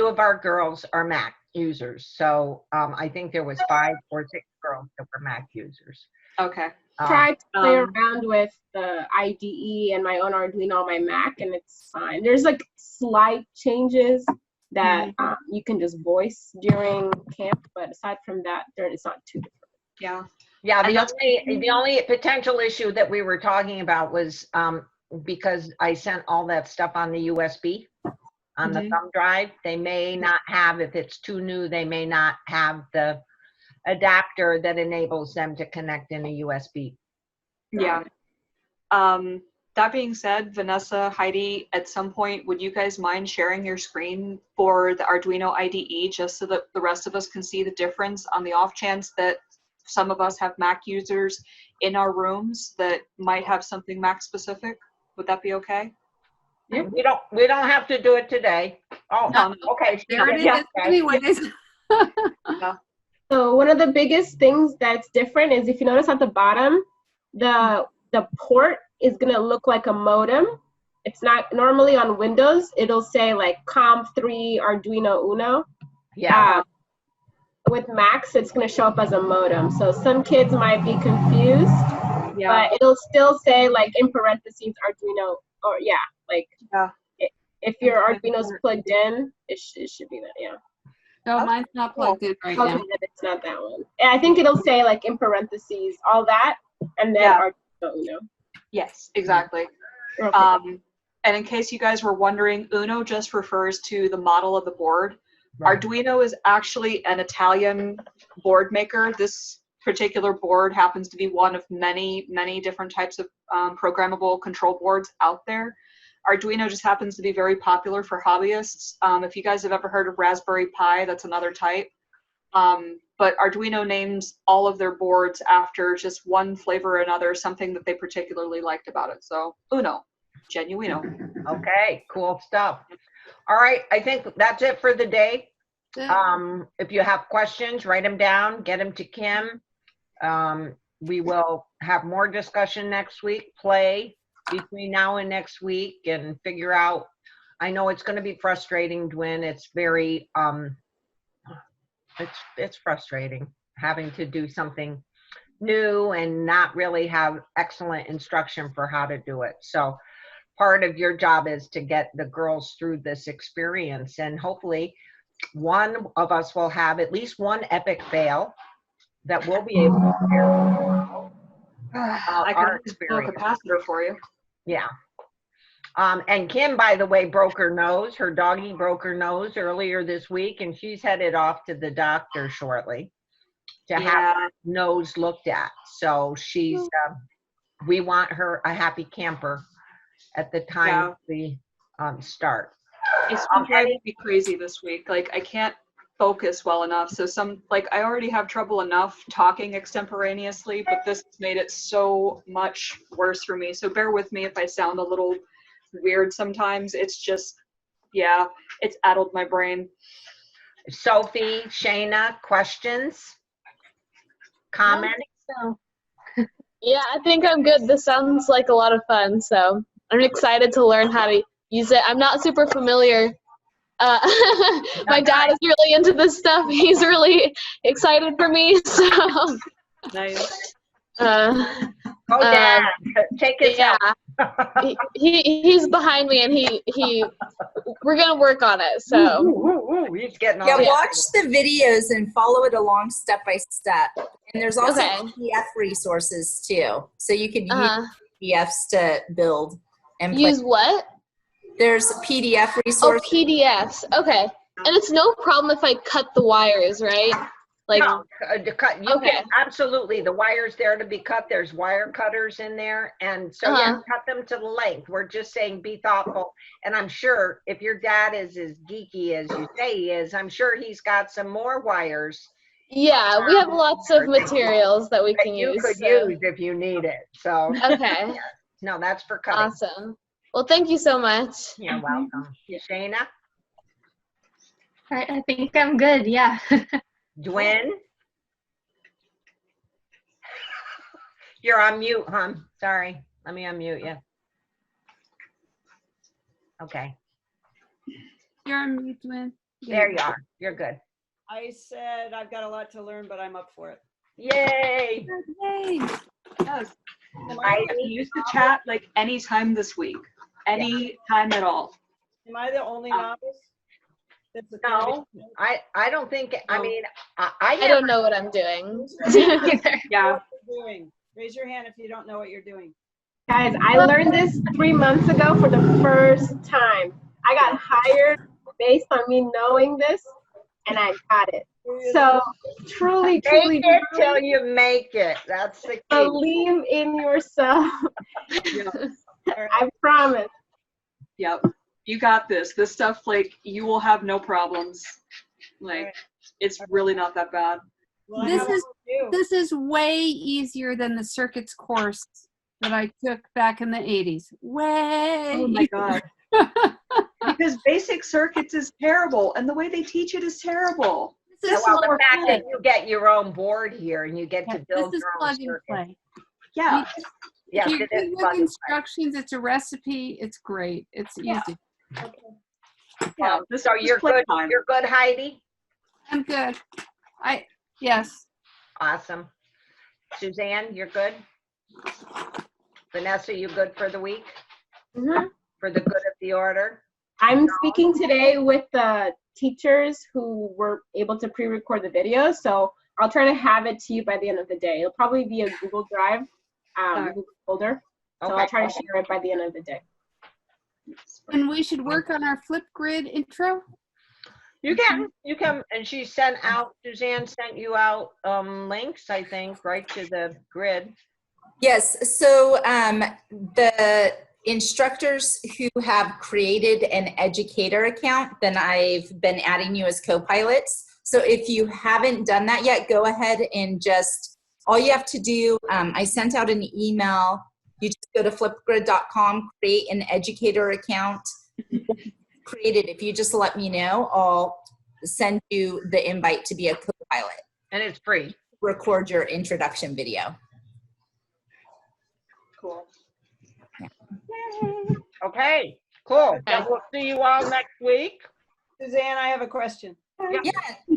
of our girls are Mac users. So I think there was 5 or 6 girls that were Mac users. Okay. Tried to play around with the IDE and my own Arduino on my Mac, and it's fine. There's like slight changes that you can just voice during camp, but aside from that, it's not too different. Yeah. Yeah. The only potential issue that we were talking about was because I sent all that stuff on the USB. on the thumb drive. They may not have, if it's too new, they may not have the adapter that enables them to connect in a USB. Yeah. That being said, Vanessa, Heidi, at some point, would you guys mind sharing your screen for the Arduino IDE just so that the rest of us can see the difference on the off chance that some of us have Mac users in our rooms that might have something Mac specific? Would that be okay? Yeah. We don't have to do it today. Oh, no. Okay. There it is. Anyways. So one of the biggest things that's different is if you notice at the bottom, the port is gonna look like a modem. It's not normally on Windows. It'll say like COM3 Arduino Uno. Yeah. With Macs, it's gonna show up as a modem. So some kids might be confused, but it'll still say like in parentheses Arduino, or if your Arduino's plugged in, it should be that. Yeah. No, mine's not plugged in right now. Then it's not that one. And I think it'll say like in parentheses all that, and then Arduino Uno. Yes, exactly. Okay. And in case you guys were wondering, Uno just refers to the model of the board. Right. Arduino is actually an Italian board maker. This particular board happens to be one of many, many different types of programmable control boards out there. Arduino just happens to be very popular for hobbyists. If you guys have ever heard of Raspberry Pi, that's another type. But Arduino names all of their boards after just one flavor or another, something that they particularly liked about it. So Uno, genuino. Okay, cool stuff. All right, I think that's it for the day. If you have questions, write them down, get them to Kim. We will have more discussion next week, play between now and next week, and figure out. I know it's going to be frustrating, Dwin. It's very, it's frustrating having to do something new and not really have excellent instruction for how to do it. So part of your job is to get the girls through this experience, and hopefully one of us will have at least one epic fail that we'll be able to share. I can install a capacitor for you. Yeah. And Kim, by the way, broke her nose. Her doggy broke her nose earlier this week, and she's headed off to the doctor shortly to have her nose looked at. So she's, we want her a happy camper at the time we start. It's been driving me crazy this week. Like, I can't focus well enough. So I already have trouble enough talking extemporaneously, but this has made it so much worse for me. So bear with me if I sound a little weird sometimes. It's just, it's addled my brain. Sophie, Shayna, questions? Comments? Yeah, I think I'm good. This sounds like a lot of fun, so I'm excited to learn how to use it. I'm not super familiar. My dad is really into this stuff. He's really excited for me, so. Nice. Dad, take it out. He's behind me, and we're gonna work on it. So he's getting on. Watch the videos and follow it along step by step. And there's also PDF resources too, so you can use PDFs to build and use what? There's PDF resources. Oh, PDFs. Okay, and it's no problem if I cut the wires, right? Like, no, to cut. You can, absolutely. The wire's there to be cut. There's wire cutters in there. And so cut them to the length. We're just saying be thoughtful. And I'm sure if your dad is as geeky as you say he is, I'm sure he's got some more wires. Yeah, we have lots of materials that we can use. You could use if you need it. So okay. No, that's for cutting. Awesome. Well, thank you so much. You're welcome. Shayna? I think I'm good, yeah. Dwin? You're on mute, hon. Sorry. Let me unmute you. Okay. You're on mute, Dwin. There you are. You're good. I said I've got a lot to learn, but I'm up for it. Yay! Yay! Yes. I use the chat like anytime this week. Any time at all. Am I the only novice? No, I don't think, I mean, I don't know what I'm doing. Yeah. Raise your hand if you don't know what you're doing. Guys, I learned this 3 months ago for the first time. I got hired based on me knowing this, and I got it. So truly, truly Make it till you make it. That's the key. believe in yourself. I promise. Yep. You got this. This stuff, like, you will have no problems. Like, it's really not that bad. This is way easier than the circuits course that I took back in the 80s. Way. Oh my God. Because basic circuits is terrible, and the way they teach it is terrible. Well, the fact that you get your own board here and you get to build this is your own plug and circuit. play. Yeah. Yes, If it you're is good plug with and play. instructions, it's a recipe. It's great. It's easy. Yeah. So you're good. You're good, Heidi? I'm good. Yes. Awesome. Suzanne, you're good? Vanessa, you good for the week? Mhm. For the good of the order? I'm speaking today with the teachers who were able to pre-record the video, so I'll try to have it to you by the end of the day. It'll probably be a Google Drive, Google folder, so I'll try to share it by the end of the day. And we should work on our Flipgrid intro. You can, and she sent out, Suzanne sent you out links, I think, right to the grid. Yes, so the instructors who have created an educator account, then I've been adding you as co-pilots. So if you haven't done that yet, go ahead and just, all you have to do, I sent out an email. You just go to flipgrid.com, create an educator account. Create it. If you just let me know, I'll send you the invite to be a co-pilot. And it's free. Record your introduction video. Cool. Okay, cool. Then we'll see you all next week. Suzanne, I have a question. Yeah.